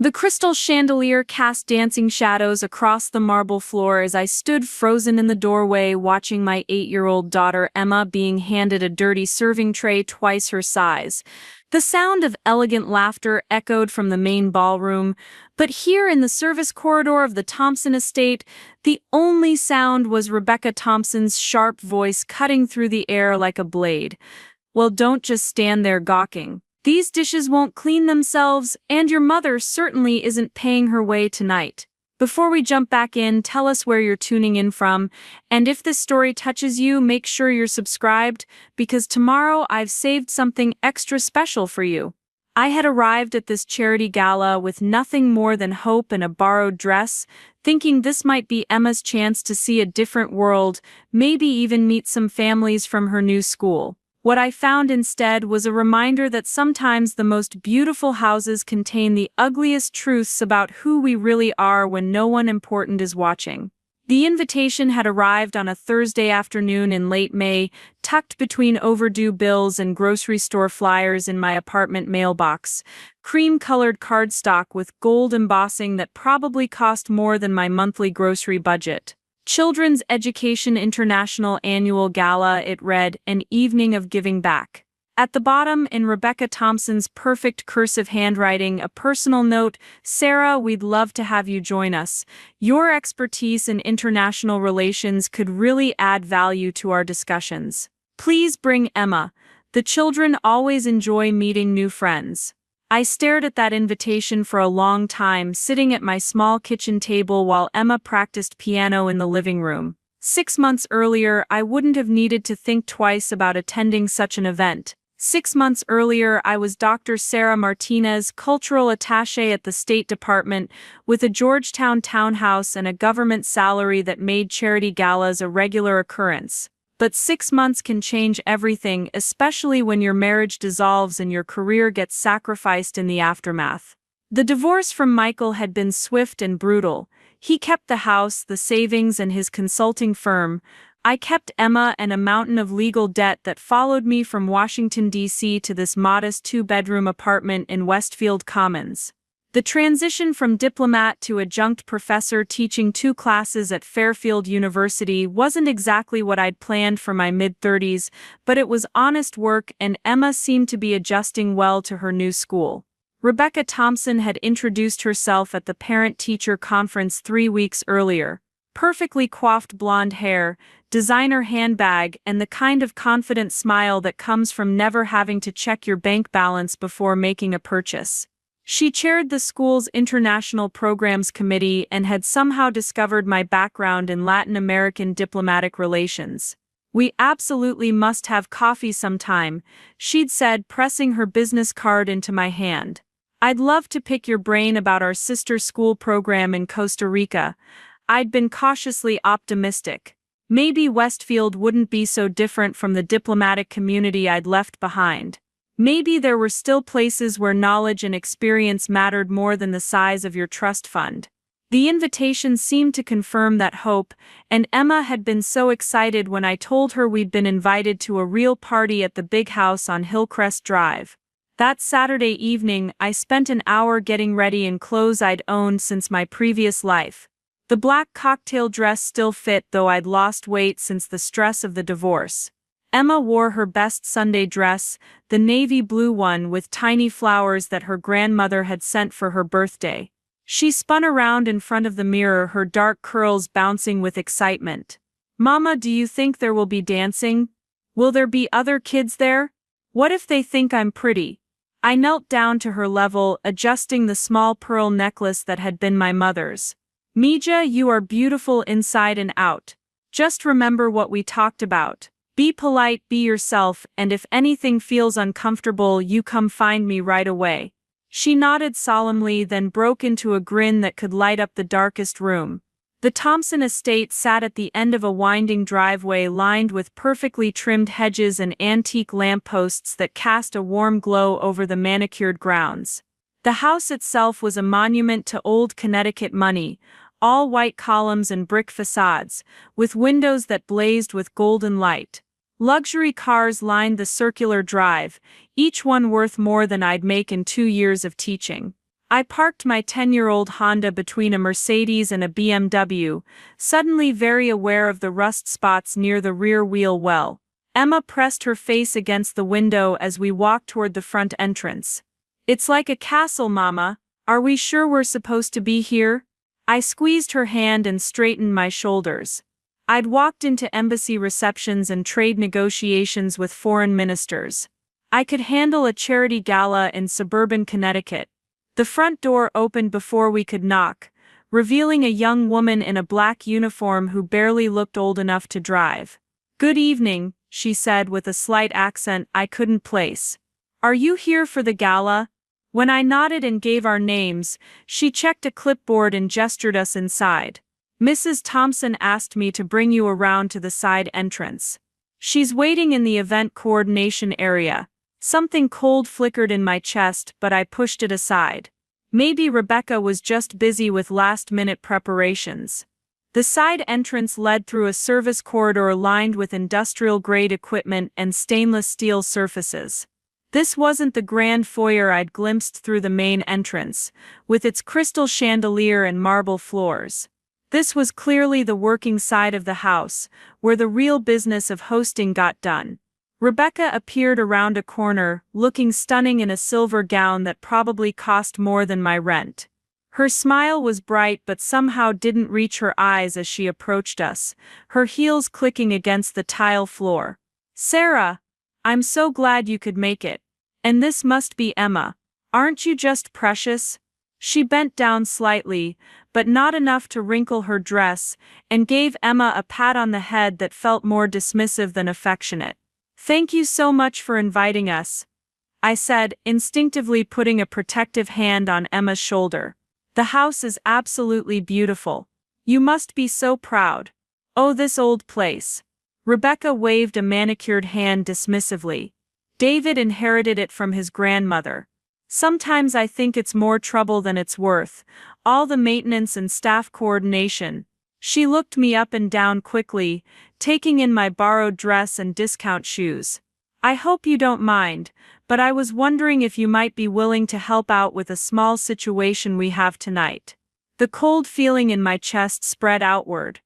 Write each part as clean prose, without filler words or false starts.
The crystal chandelier cast dancing shadows across the marble floor as I stood frozen in the doorway watching my 8-year-old daughter Emma being handed a dirty serving tray twice her size. The sound of elegant laughter echoed from the main ballroom, but here in the service corridor of the Thompson estate, the only sound was Rebecca Thompson's sharp voice cutting through the air like a blade. "Well, don't just stand there gawking. These dishes won't clean themselves, and your mother certainly isn't paying her way tonight." Before we jump back in, tell us where you're tuning in from, and if this story touches you, make sure you're subscribed, because tomorrow I've saved something extra special for you. I had arrived at this charity gala with nothing more than hope and a borrowed dress, thinking this might be Emma's chance to see a different world, maybe even meet some families from her new school. What I found instead was a reminder that sometimes the most beautiful houses contain the ugliest truths about who we really are when no one important is watching. The invitation had arrived on a Thursday afternoon in late May, tucked between overdue bills and grocery store flyers in my apartment mailbox. Cream-colored cardstock with gold embossing that probably cost more than my monthly grocery budget. Children's Education International Annual Gala, it read, an evening of giving back. At the bottom, in Rebecca Thompson's perfect cursive handwriting, a personal note: "Sarah, we'd love to have you join us. Your expertise in international relations could really add value to our discussions. Please bring Emma. The children always enjoy meeting new friends." I stared at that invitation for a long time, sitting at my small kitchen table while Emma practiced piano in the living room. 6 months earlier, I wouldn't have needed to think twice about attending such an event. 6 months earlier, I was Dr. Sarah Martinez, cultural attaché at the State Department, with a Georgetown townhouse and a government salary that made charity galas a regular occurrence. But 6 months can change everything, especially when your marriage dissolves and your career gets sacrificed in the aftermath. The divorce from Michael had been swift and brutal. He kept the house, the savings, and his consulting firm. I kept Emma and a mountain of legal debt that followed me from Washington, D.C. to this modest 2-bedroom apartment in Westfield Commons. The transition from diplomat to adjunct professor teaching 2 classes at Fairfield University wasn't exactly what I'd planned for my mid-30s, but it was honest work and Emma seemed to be adjusting well to her new school. Rebecca Thompson had introduced herself at the parent-teacher conference 3 weeks earlier. Perfectly coiffed blonde hair, designer handbag, and the kind of confident smile that comes from never having to check your bank balance before making a purchase. She chaired the school's International Programs Committee and had somehow discovered my background in Latin American diplomatic relations. "We absolutely must have coffee sometime," she'd said, pressing her business card into my hand. "I'd love to pick your brain about our sister school program in Costa Rica." I'd been cautiously optimistic. Maybe Westfield wouldn't be so different from the diplomatic community I'd left behind. Maybe there were still places where knowledge and experience mattered more than the size of your trust fund. The invitation seemed to confirm that hope, and Emma had been so excited when I told her we'd been invited to a real party at the big house on Hillcrest Drive. That Saturday evening, I spent an hour getting ready in clothes I'd owned since my previous life. The black cocktail dress still fit, though I'd lost weight since the stress of the divorce. Emma wore her best Sunday dress, the navy blue one with tiny flowers that her grandmother had sent for her birthday. She spun around in front of the mirror, her dark curls bouncing with excitement. "Mama, do you think there will be dancing? Will there be other kids there? What if they think I'm pretty?" I knelt down to her level, adjusting the small pearl necklace that had been my mother's. "Mija, you are beautiful inside and out. Just remember what we talked about. Be polite, be yourself, and if anything feels uncomfortable, you come find me right away." She nodded solemnly, then broke into a grin that could light up the darkest room. The Thompson estate sat at the end of a winding driveway lined with perfectly trimmed hedges and antique lampposts that cast a warm glow over the manicured grounds. The house itself was a monument to old Connecticut money, all white columns and brick facades, with windows that blazed with golden light. Luxury cars lined the circular drive, each one worth more than I'd make in 2 years of teaching. I parked my 10-year-old Honda between a Mercedes and a BMW, suddenly very aware of the rust spots near the rear wheel well. Emma pressed her face against the window as we walked toward the front entrance. "It's like a castle, Mama. Are we sure we're supposed to be here?" I squeezed her hand and straightened my shoulders. I'd walked into embassy receptions and trade negotiations with foreign ministers. I could handle a charity gala in suburban Connecticut. The front door opened before we could knock, revealing a young woman in a black uniform who barely looked old enough to drive. "Good evening," she said with a slight accent I couldn't place. "Are you here for the gala?" When I nodded and gave our names, she checked a clipboard and gestured us inside. "Mrs. Thompson asked me to bring you around to the side entrance. She's waiting in the event coordination area." Something cold flickered in my chest, but I pushed it aside. Maybe Rebecca was just busy with last-minute preparations. The side entrance led through a service corridor lined with industrial-grade equipment and stainless steel surfaces. This wasn't the grand foyer I'd glimpsed through the main entrance, with its crystal chandelier and marble floors. This was clearly the working side of the house, where the real business of hosting got done. Rebecca appeared around a corner, looking stunning in a silver gown that probably cost more than my rent. Her smile was bright but somehow didn't reach her eyes as she approached us, her heels clicking against the tile floor. "Sarah! I'm so glad you could make it. And this must be Emma. Aren't you just precious?" She bent down slightly, but not enough to wrinkle her dress, and gave Emma a pat on the head that felt more dismissive than affectionate. "Thank you so much for inviting us," I said, instinctively putting a protective hand on Emma's shoulder. "The house is absolutely beautiful. You must be so proud. Oh, this old place." Rebecca waved a manicured hand dismissively. "David inherited it from his grandmother. Sometimes I think it's more trouble than it's worth, all the maintenance and staff coordination." She looked me up and down quickly, taking in my borrowed dress and discount shoes. "I hope you don't mind, but I was wondering if you might be willing to help out with a small situation we have tonight." The cold feeling in my chest spread outward.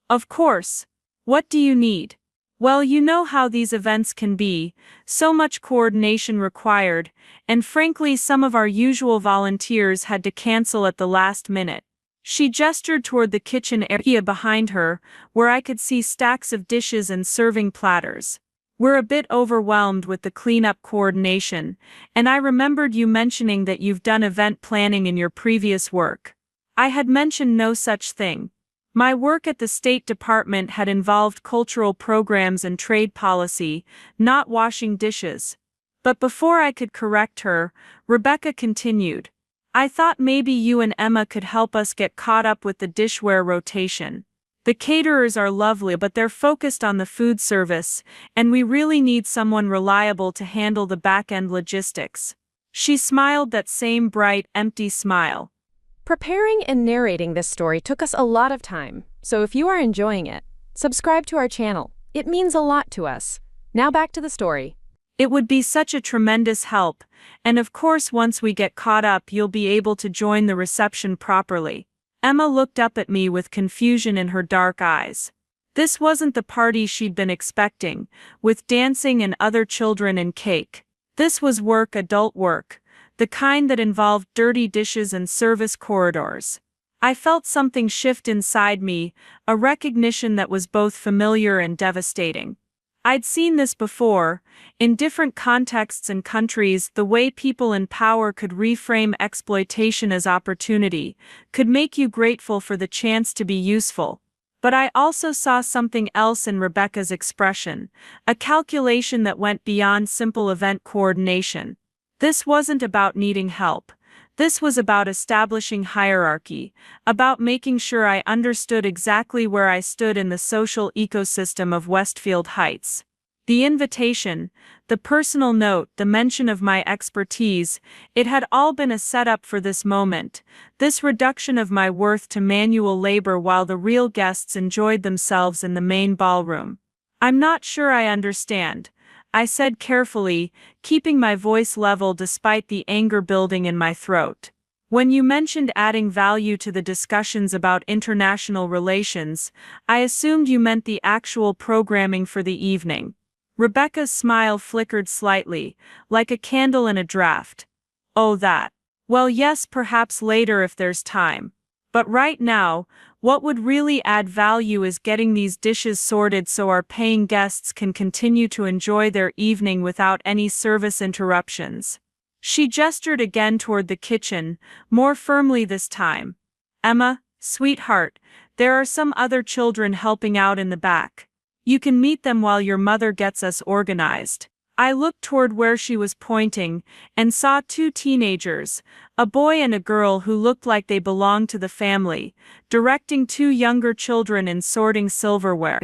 "Of course. What do you need?" "Well, you know how these events can be, so much coordination required, and frankly some of our usual volunteers had to cancel at the last minute." She gestured toward the kitchen area behind her, where I could see stacks of dishes and serving platters. "We're a bit overwhelmed with the cleanup coordination, and I remembered you mentioning that you've done event planning in your previous work." I had mentioned no such thing. My work at the State Department had involved cultural programs and trade policy, not washing dishes. But before I could correct her, Rebecca continued. "I thought maybe you and Emma could help us get caught up with the dishware rotation. The caterers are lovely, but they're focused on the food service, and we really need someone reliable to handle the back-end logistics." She smiled that same bright, empty smile. Preparing and narrating this story took us a lot of time, so if you are enjoying it, subscribe to our channel. It means a lot to us. Now back to the story. "It would be such a tremendous help, and of course once we get caught up you'll be able to join the reception properly." Emma looked up at me with confusion in her dark eyes. This wasn't the party she'd been expecting, with dancing and other children and cake. This was work, adult work, the kind that involved dirty dishes and service corridors. I felt something shift inside me, a recognition that was both familiar and devastating. I'd seen this before, in different contexts and countries. The way people in power could reframe exploitation as opportunity, could make you grateful for the chance to be useful. But I also saw something else in Rebecca's expression, a calculation that went beyond simple event coordination. This wasn't about needing help. This was about establishing hierarchy, about making sure I understood exactly where I stood in the social ecosystem of Westfield Heights. The invitation, the personal note, the mention of my expertise, it had all been a setup for this moment, this reduction of my worth to manual labor while the real guests enjoyed themselves in the main ballroom. "I'm not sure I understand," I said carefully, keeping my voice level despite the anger building in my throat. When you mentioned adding value to the discussions about international relations, I assumed you meant the actual programming for the evening. Rebecca's smile flickered slightly, like a candle in a draft. Oh, that. Well, yes, perhaps later if there's time. But right now, what would really add value is getting these dishes sorted so our paying guests can continue to enjoy their evening without any service interruptions. She gestured again toward the kitchen, more firmly this time. Emma, sweetheart, there are some other children helping out in the back. You can meet them while your mother gets us organized. I looked toward where she was pointing and saw two teenagers, a boy and a girl who looked like they belonged to the family, directing two younger children in sorting silverware.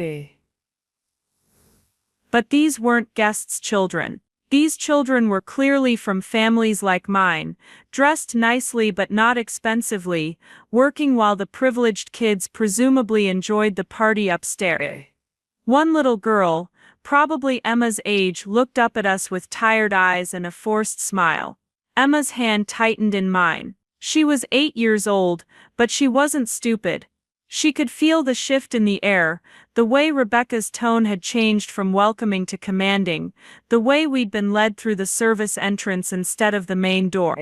But these weren't guests' children. These children were clearly from families like mine, dressed nicely but not expensively, working while the privileged kids presumably enjoyed the party upstairs. One little girl, probably Emma's age, looked up at us with tired eyes and a forced smile. Emma's hand tightened in mine. She was 8 years old, but she wasn't stupid. She could feel the shift in the air, the way Rebecca's tone had changed from welcoming to commanding, the way we'd been led through the service entrance instead of the main door.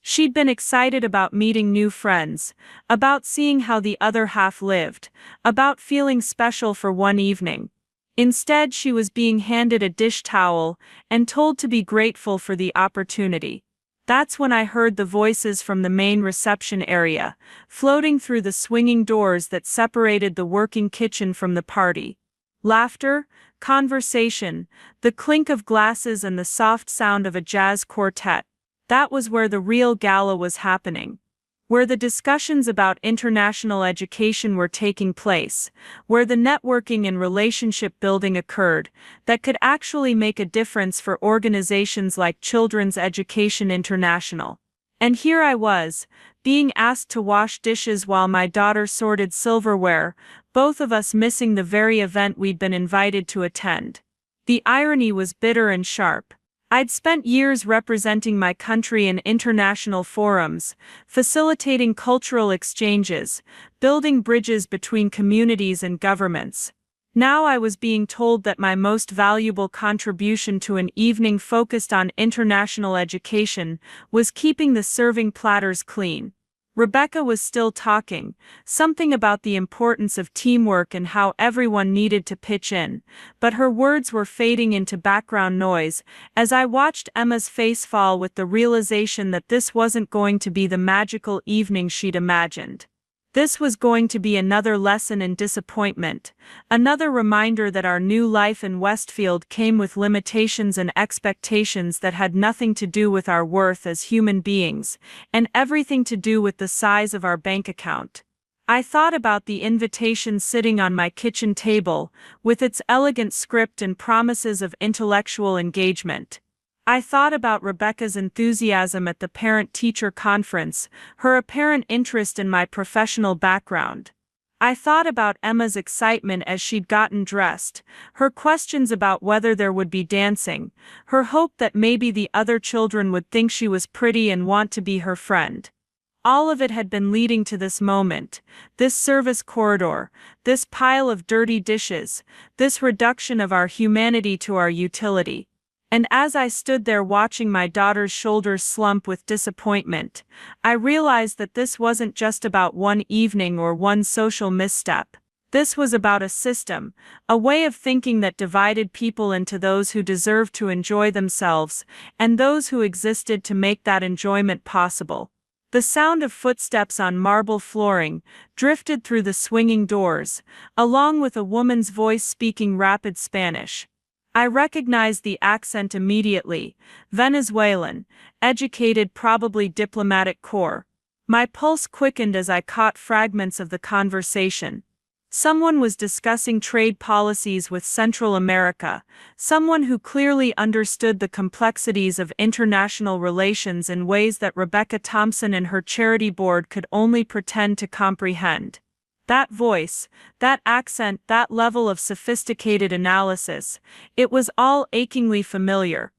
She'd been excited about meeting new friends, about seeing how the other half lived, about feeling special for one evening. Instead, she was being handed a dish towel and told to be grateful for the opportunity. That's when I heard the voices from the main reception area, floating through the swinging doors that separated the working kitchen from the party. Laughter, conversation, the clink of glasses and the soft sound of a jazz quartet. That was where the real gala was happening. Where the discussions about international education were taking place, where the networking and relationship building occurred, that could actually make a difference for organizations like Children's Education International. And here I was, being asked to wash dishes while my daughter sorted silverware, both of us missing the very event we'd been invited to attend. The irony was bitter and sharp. I'd spent years representing my country in international forums, facilitating cultural exchanges, building bridges between communities and governments. Now I was being told that my most valuable contribution to an evening focused on international education was keeping the serving platters clean. Rebecca was still talking, something about the importance of teamwork and how everyone needed to pitch in, but her words were fading into background noise as I watched Emma's face fall with the realization that this wasn't going to be the magical evening she'd imagined. This was going to be another lesson in disappointment, another reminder that our new life in Westfield came with limitations and expectations that had nothing to do with our worth as human beings, and everything to do with the size of our bank account. I thought about the invitation sitting on my kitchen table, with its elegant script and promises of intellectual engagement. I thought about Rebecca's enthusiasm at the parent-teacher conference, her apparent interest in my professional background. I thought about Emma's excitement as she'd gotten dressed, her questions about whether there would be dancing, her hope that maybe the other children would think she was pretty and want to be her friend. All of it had been leading to this moment, this service corridor, this pile of dirty dishes, this reduction of our humanity to our utility. And as I stood there watching my daughter's shoulders slump with disappointment, I realized that this wasn't just about one evening or one social misstep. This was about a system, a way of thinking that divided people into those who deserved to enjoy themselves and those who existed to make that enjoyment possible. The sound of footsteps on marble flooring drifted through the swinging doors, along with a woman's voice speaking rapid Spanish. I recognized the accent immediately, Venezuelan, educated, probably diplomatic corps. My pulse quickened as I caught fragments of the conversation. Someone was discussing trade policies with Central America, someone who clearly understood the complexities of international relations in ways that Rebecca Thompson and her charity board could only pretend to comprehend. That voice, that accent, that level of sophisticated analysis, it was all achingly familiar.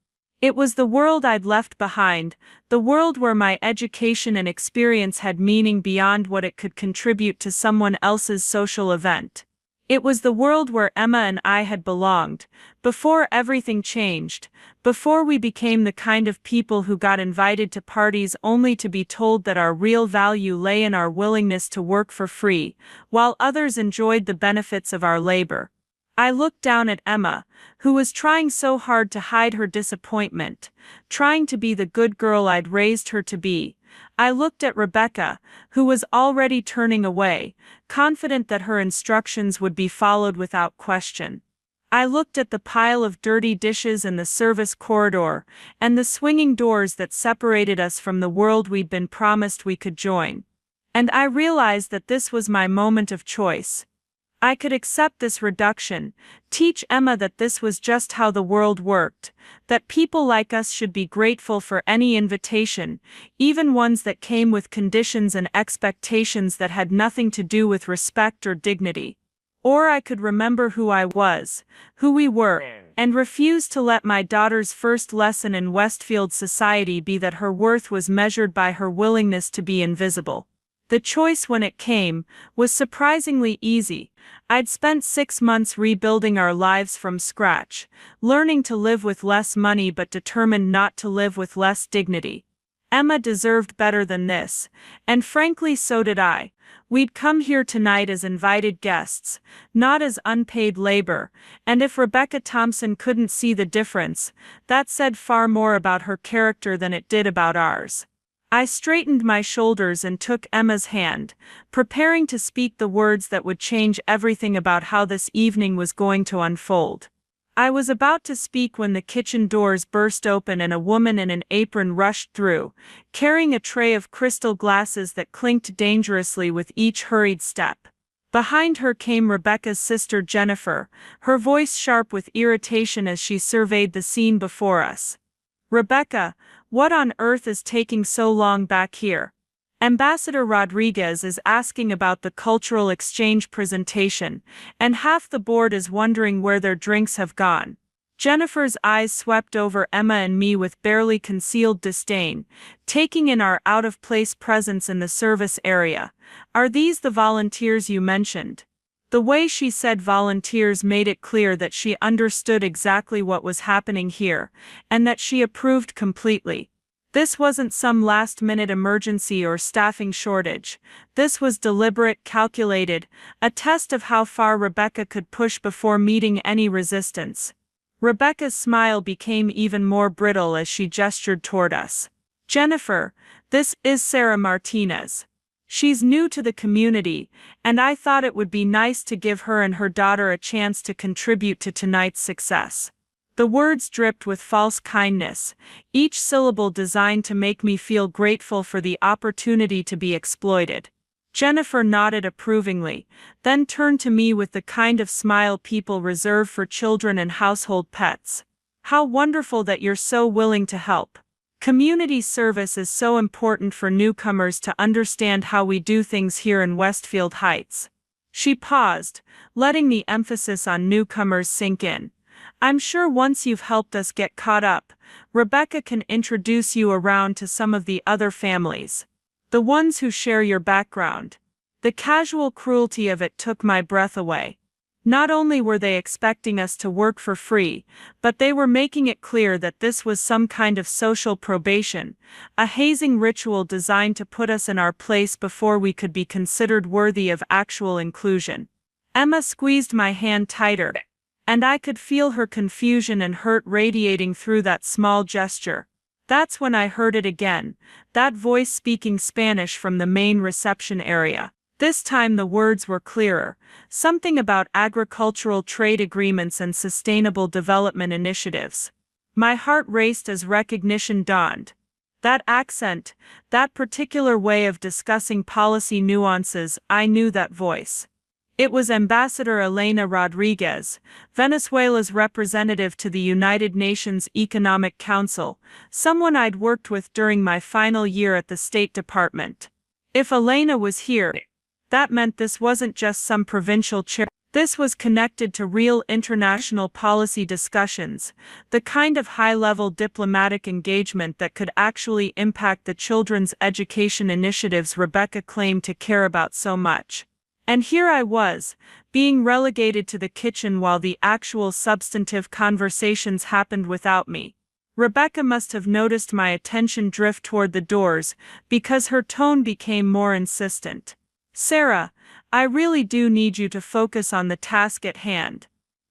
It was the world I'd left behind, the world where my education and experience had meaning beyond what it could contribute to someone else's social event. It was the world where Emma and I had belonged, before everything changed, before we became the kind of people who got invited to parties only to be told that our real value lay in our willingness to work for free, while others enjoyed the benefits of our labor. I looked down at Emma, who was trying so hard to hide her disappointment, trying to be the good girl I'd raised her to be. I looked at Rebecca, who was already turning away, confident that her instructions would be followed without question. I looked at the pile of dirty dishes in the service corridor, and the swinging doors that separated us from the world we'd been promised we could join. And I realized that this was my moment of choice. I could accept this reduction, teach Emma that this was just how the world worked, that people like us should be grateful for any invitation, even ones that came with conditions and expectations that had nothing to do with respect or dignity. Or I could remember who I was, who we were, and refuse to let my daughter's first lesson in Westfield society be that her worth was measured by her willingness to be invisible. The choice, when it came, was surprisingly easy. I'd spent 6 months rebuilding our lives from scratch, learning to live with less money but determined not to live with less dignity. Emma deserved better than this, and frankly so did I. We'd come here tonight as invited guests, not as unpaid labor, and if Rebecca Thompson couldn't see the difference, that said far more about her character than it did about ours. I straightened my shoulders and took Emma's hand, preparing to speak the words that would change everything about how this evening was going to unfold. I was about to speak when the kitchen doors burst open and a woman in an apron rushed through, carrying a tray of crystal glasses that clinked dangerously with each hurried step. Behind her came Rebecca's sister Jennifer, her voice sharp with irritation as she surveyed the scene before us. "Rebecca, what on earth is taking so long back here? Ambassador Rodriguez is asking about the cultural exchange presentation, and half the board is wondering where their drinks have gone." Jennifer's eyes swept over Emma and me with barely concealed disdain, taking in our out-of-place presence in the service area. "Are these the volunteers you mentioned?" The way she said volunteers made it clear that she understood exactly what was happening here, and that she approved completely. This wasn't some last-minute emergency or staffing shortage. This was deliberate, calculated, a test of how far Rebecca could push before meeting any resistance. Rebecca's smile became even more brittle as she gestured toward us. "Jennifer, this is Sarah Martinez. She's new to the community, and I thought it would be nice to give her and her daughter a chance to contribute to tonight's success." The words dripped with false kindness, each syllable designed to make me feel grateful for the opportunity to be exploited. Jennifer nodded approvingly, then turned to me with the kind of smile people reserve for children and household pets. "How wonderful that you're so willing to help. Community service is so important for newcomers to understand how we do things here in Westfield Heights." She paused, letting the emphasis on newcomers sink in. "I'm sure once you've helped us get caught up, Rebecca can introduce you around to some of the other families. The ones who share your background." The casual cruelty of it took my breath away. Not only were they expecting us to work for free, but they were making it clear that this was some kind of social probation, a hazing ritual designed to put us in our place before we could be considered worthy of actual inclusion. Emma squeezed my hand tighter, and I could feel her confusion and hurt radiating through that small gesture. That's when I heard it again, that voice speaking Spanish from the main reception area. This time the words were clearer, something about agricultural trade agreements and sustainable development initiatives. My heart raced as recognition dawned. That accent, that particular way of discussing policy nuances, I knew that voice. It was Ambassador Elena Rodriguez, Venezuela's representative to the United Nations Economic Council, someone I'd worked with during my final year at the State Department. If Elena was here, that meant this wasn't just some provincial chair. This was connected to real international policy discussions, the kind of high-level diplomatic engagement that could actually impact the children's education initiatives Rebecca claimed to care about so much. And here I was, being relegated to the kitchen while the actual substantive conversations happened without me. Rebecca must have noticed my attention drift toward the doors, because her tone became more insistent. "Sarah, I really do need you to focus on the task at hand.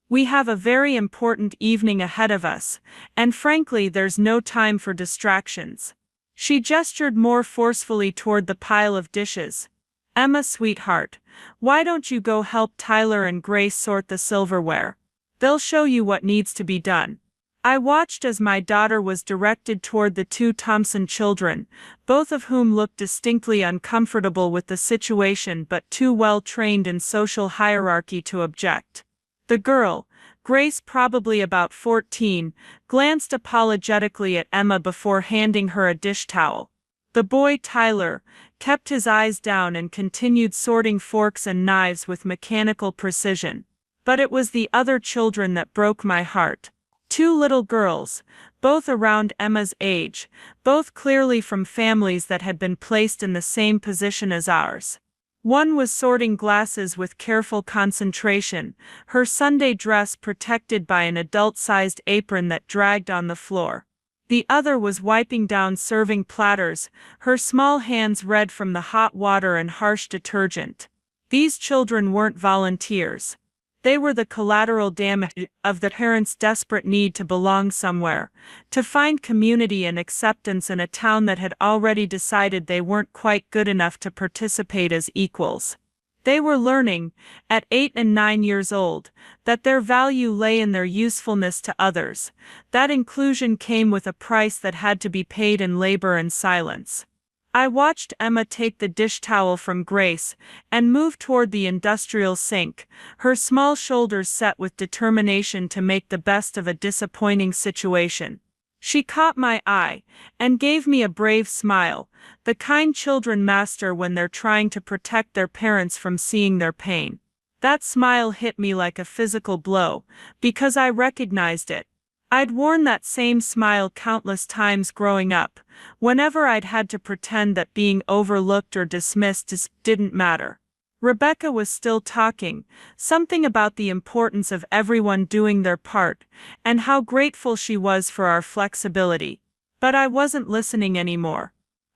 We have a very important evening ahead of us, and frankly there's no time for distractions." She gestured more forcefully toward the pile of dishes. "Emma, sweetheart, why don't you go help Tyler and Grace sort the silverware? They'll show you what needs to be done." I watched as my daughter was directed toward the two Thompson children, both of whom looked distinctly uncomfortable with the situation but too well trained in social hierarchy to object. The girl, Grace, probably about 14, glanced apologetically at Emma before handing her a dish towel. The boy, Tyler, kept his eyes down and continued sorting forks and knives with mechanical precision. But it was the other children that broke my heart. Two little girls, both around Emma's age, both clearly from families that had been placed in the same position as ours. One was sorting glasses with careful concentration, her Sunday dress protected by an adult-sized apron that dragged on the floor. The other was wiping down serving platters, her small hands red from the hot water and harsh detergent. These children weren't volunteers. They were the collateral damage of the parents' desperate need to belong somewhere, to find community and acceptance in a town that had already decided they weren't quite good enough to participate as equals. They were learning, at 8 and 9 years old, that their value lay in their usefulness to others. That inclusion came with a price that had to be paid in labor and silence. I watched Emma take the dish towel from Grace and move toward the industrial sink, her small shoulders set with determination to make the best of a disappointing situation. She caught my eye and gave me a brave smile, the kind children master when they're trying to protect their parents from seeing their pain. That smile hit me like a physical blow, because I recognized it. I'd worn that same smile countless times growing up, whenever I'd had to pretend that being overlooked or dismissed just didn't matter. Rebecca was still talking, something about the importance of everyone doing their part, and how grateful she was for our flexibility. But I wasn't listening anymore.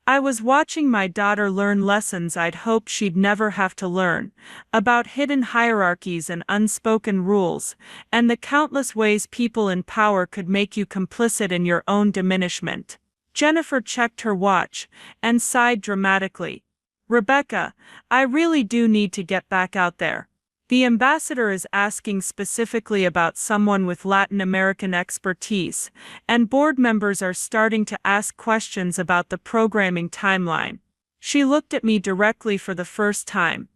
I was watching my daughter learn lessons I'd hoped she'd never have to learn, about hidden hierarchies and unspoken rules, and the countless ways people in power could make you complicit in your own diminishment. Jennifer checked her watch and sighed dramatically. "Rebecca, I really do need to get back out there. The ambassador is asking specifically about someone with Latin American expertise, and board members are starting to ask questions about the programming timeline." She looked at me directly for the first time.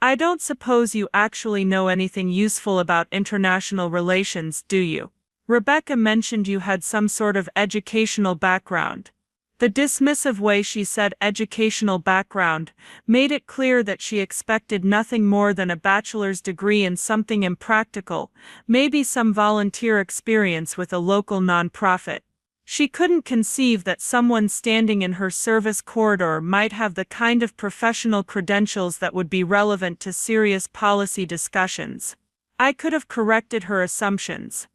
"I don't suppose you actually know anything useful about international relations, do you? Rebecca mentioned you had some sort of educational background." The dismissive way she said educational background made it clear that she expected nothing more than a bachelor's degree in something impractical, maybe some volunteer experience with a local nonprofit. She couldn't conceive that someone standing in her service corridor might have the kind of professional credentials that would be relevant to serious policy discussions. I could have corrected her assumptions.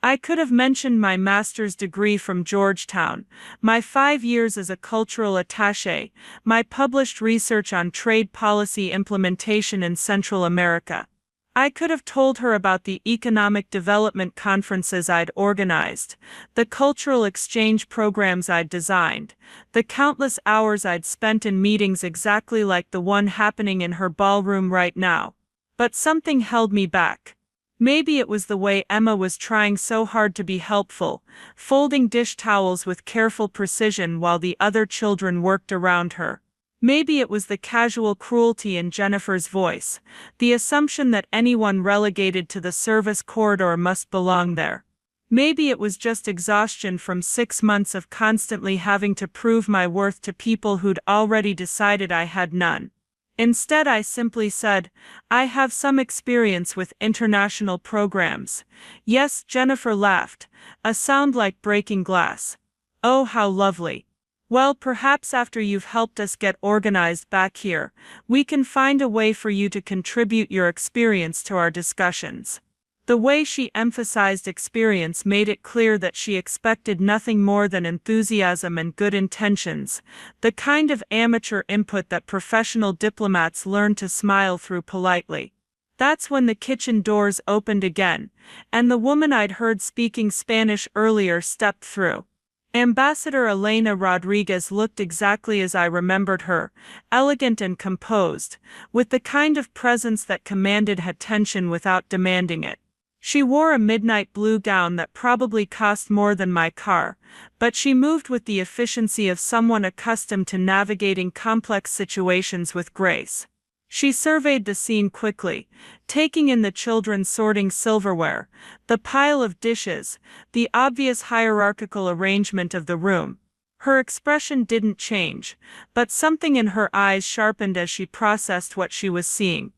I could have mentioned my master's degree from Georgetown, my 5 years as a cultural attaché, my published research on trade policy implementation in Central America. I could have told her about the economic development conferences I'd organized, the cultural exchange programs I'd designed, the countless hours I'd spent in meetings exactly like the one happening in her ballroom right now. But something held me back. Maybe it was the way Emma was trying so hard to be helpful, folding dish towels with careful precision while the other children worked around her. Maybe it was the casual cruelty in Jennifer's voice, the assumption that anyone relegated to the service corridor must belong there. Maybe it was just exhaustion from 6 months of constantly having to prove my worth to people who'd already decided I had none. Instead, I simply said, I have some experience with international programs. Yes, Jennifer laughed, a sound like breaking glass. Oh, how lovely. Well, perhaps after you've helped us get organized back here, we can find a way for you to contribute your experience to our discussions. The way she emphasized experience made it clear that she expected nothing more than enthusiasm and good intentions, the kind of amateur input that professional diplomats learn to smile through politely. That's when the kitchen doors opened again, and the woman I'd heard speaking Spanish earlier stepped through. Ambassador Elena Rodriguez looked exactly as I remembered her, elegant and composed, with the kind of presence that commanded attention without demanding it. She wore a midnight blue gown that probably cost more than my car, but she moved with the efficiency of someone accustomed to navigating complex situations with grace. She surveyed the scene quickly, taking in the children sorting silverware, the pile of dishes, the obvious hierarchical arrangement of the room. Her expression didn't change, but something in her eyes sharpened as she processed what she was seeing.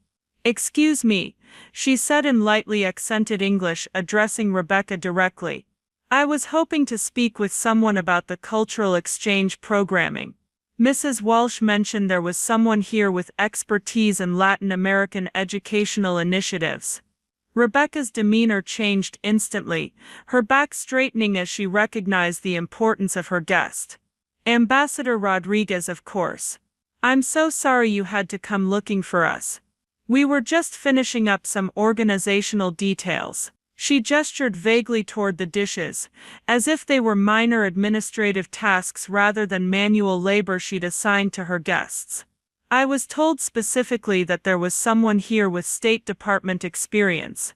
"Excuse me," she said in lightly accented English, addressing Rebecca directly. "I was hoping to speak with someone about the cultural exchange programming. Mrs. Walsh mentioned there was someone here with expertise in Latin American educational initiatives." Rebecca's demeanor changed instantly, her back straightening as she recognized the importance of her guest. "Ambassador Rodriguez, of course. I'm so sorry you had to come looking for us. We were just finishing up some organizational details." She gestured vaguely toward the dishes, as if they were minor administrative tasks rather than manual labor she'd assigned to her guests. "I was told specifically that there was someone here with State Department experience,"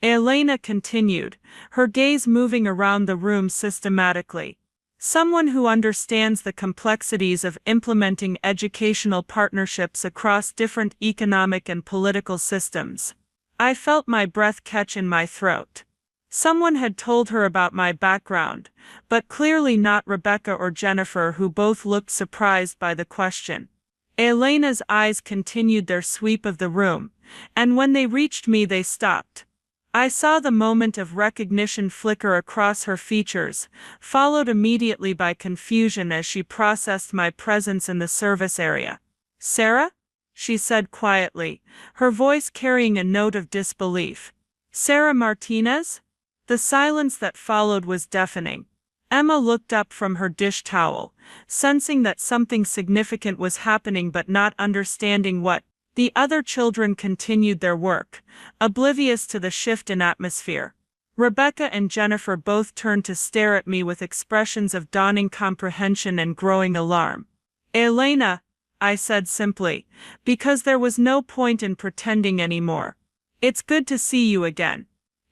Elena continued, her gaze moving around the room systematically. "Someone who understands the complexities of implementing educational partnerships across different economic and political systems." I felt my breath catch in my throat. Someone had told her about my background, but clearly not Rebecca or Jennifer, who both looked surprised by the question. Elena's eyes continued their sweep of the room, and when they reached me they stopped. I saw the moment of recognition flicker across her features, followed immediately by confusion as she processed my presence in the service area. "Sarah?" she said quietly, her voice carrying a note of disbelief. "Sarah Martinez?" The silence that followed was deafening. Emma looked up from her dish towel, sensing that something significant was happening but not understanding what. The other children continued their work, oblivious to the shift in atmosphere. Rebecca and Jennifer both turned to stare at me with expressions of dawning comprehension and growing alarm. "Elena," I said simply, because there was no point in pretending anymore. "It's good to see you again."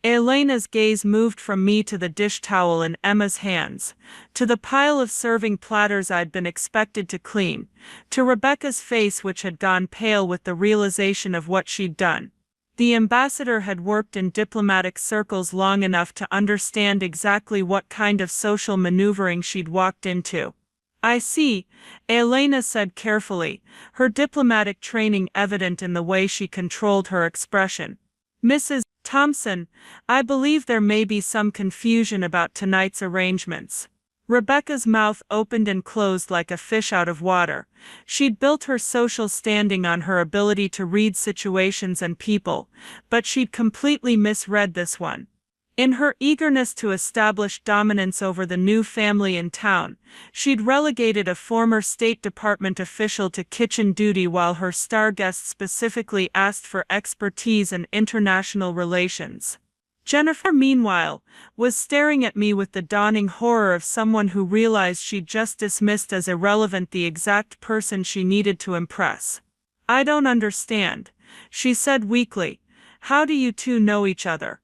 Elena's gaze moved from me to the dish towel in Emma's hands, to the pile of serving platters I'd been expected to clean, to Rebecca's face which had gone pale with the realization of what she'd done. The ambassador had worked in diplomatic circles long enough to understand exactly what kind of social maneuvering she'd walked into. "I see," Elena said carefully, her diplomatic training evident in the way she controlled her expression. "Mrs. Thompson, I believe there may be some confusion about tonight's arrangements." Rebecca's mouth opened and closed like a fish out of water. She'd built her social standing on her ability to read situations and people, but she'd completely misread this one. In her eagerness to establish dominance over the new family in town, she'd relegated a former State Department official to kitchen duty while her star guest specifically asked for expertise in international relations. Jennifer, meanwhile, was staring at me with the dawning horror of someone who realized she'd just dismissed as irrelevant the exact person she needed to impress. "I don't understand," she said weakly. "How do you two know each other?"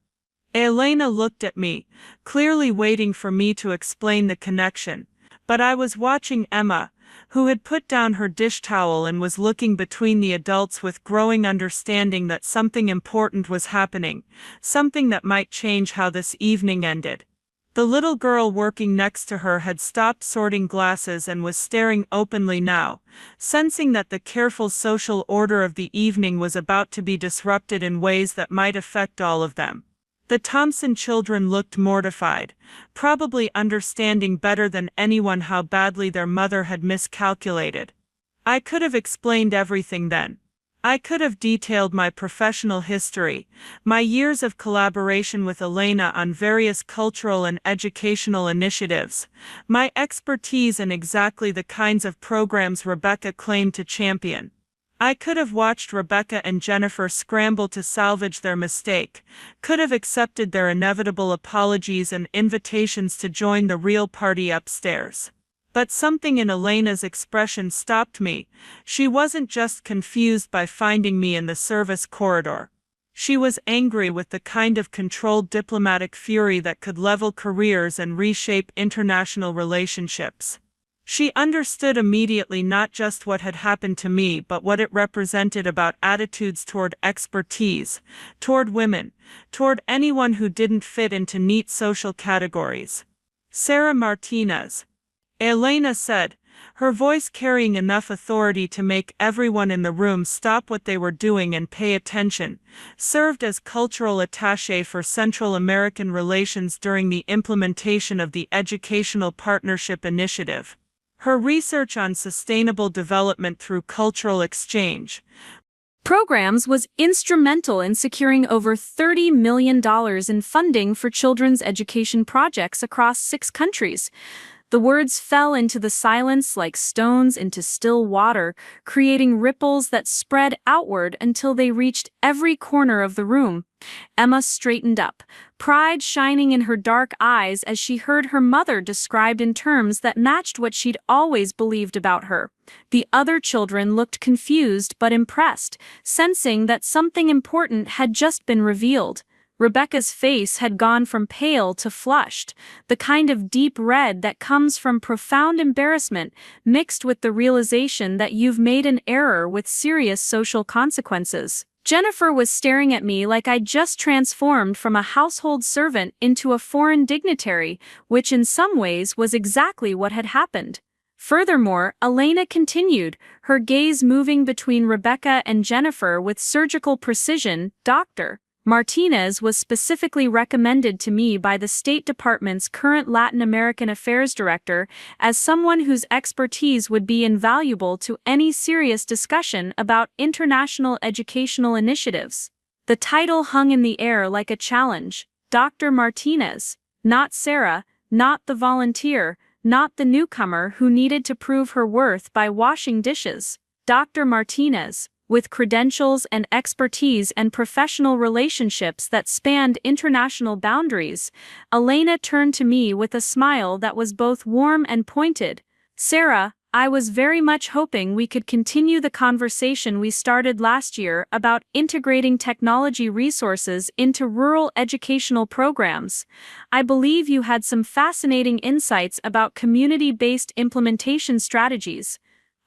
Elena looked at me, clearly waiting for me to explain the connection, but I was watching Emma, who had put down her dish towel and was looking between the adults with growing understanding that something important was happening, something that might change how this evening ended. The little girl working next to her had stopped sorting glasses and was staring openly now, sensing that the careful social order of the evening was about to be disrupted in ways that might affect all of them. The Thompson children looked mortified, probably understanding better than anyone how badly their mother had miscalculated. I could have explained everything then. I could have detailed my professional history, my years of collaboration with Elena on various cultural and educational initiatives, my expertise in exactly the kinds of programs Rebecca claimed to champion. I could have watched Rebecca and Jennifer scramble to salvage their mistake, could have accepted their inevitable apologies and invitations to join the real party upstairs. But something in Elena's expression stopped me. She wasn't just confused by finding me in the service corridor. She was angry with the kind of controlled diplomatic fury that could level careers and reshape international relationships. She understood immediately not just what had happened to me but what it represented about attitudes toward expertise, toward women, toward anyone who didn't fit into neat social categories. Sarah Martinez, Elena said, her voice carrying enough authority to make everyone in the room stop what they were doing and pay attention, served as cultural attaché for Central American relations during the implementation of the Educational Partnership Initiative. Her research on sustainable development through cultural exchange programs was instrumental in securing over $30 million in funding for children's education projects across 6 countries. The words fell into the silence like stones into still water, creating ripples that spread outward until they reached every corner of the room. Emma straightened up, pride shining in her dark eyes as she heard her mother described in terms that matched what she'd always believed about her. The other children looked confused but impressed, sensing that something important had just been revealed. Rebecca's face had gone from pale to flushed, the kind of deep red that comes from profound embarrassment mixed with the realization that you've made an error with serious social consequences. Jennifer was staring at me like I'd just transformed from a household servant into a foreign dignitary, which in some ways was exactly what had happened. Furthermore, Elena continued, her gaze moving between Rebecca and Jennifer with surgical precision. Dr. Martinez was specifically recommended to me by the State Department's current Latin American Affairs Director as someone whose expertise would be invaluable to any serious discussion about international educational initiatives. The title hung in the air like a challenge. Dr. Martinez, not Sarah, not the volunteer, not the newcomer who needed to prove her worth by washing dishes. Dr. Martinez, with credentials and expertise and professional relationships that spanned international boundaries. Elena turned to me with a smile that was both warm and pointed. Sarah, I was very much hoping we could continue the conversation we started last year about integrating technology resources into rural educational programs. I believe you had some fascinating insights about community-based implementation strategies.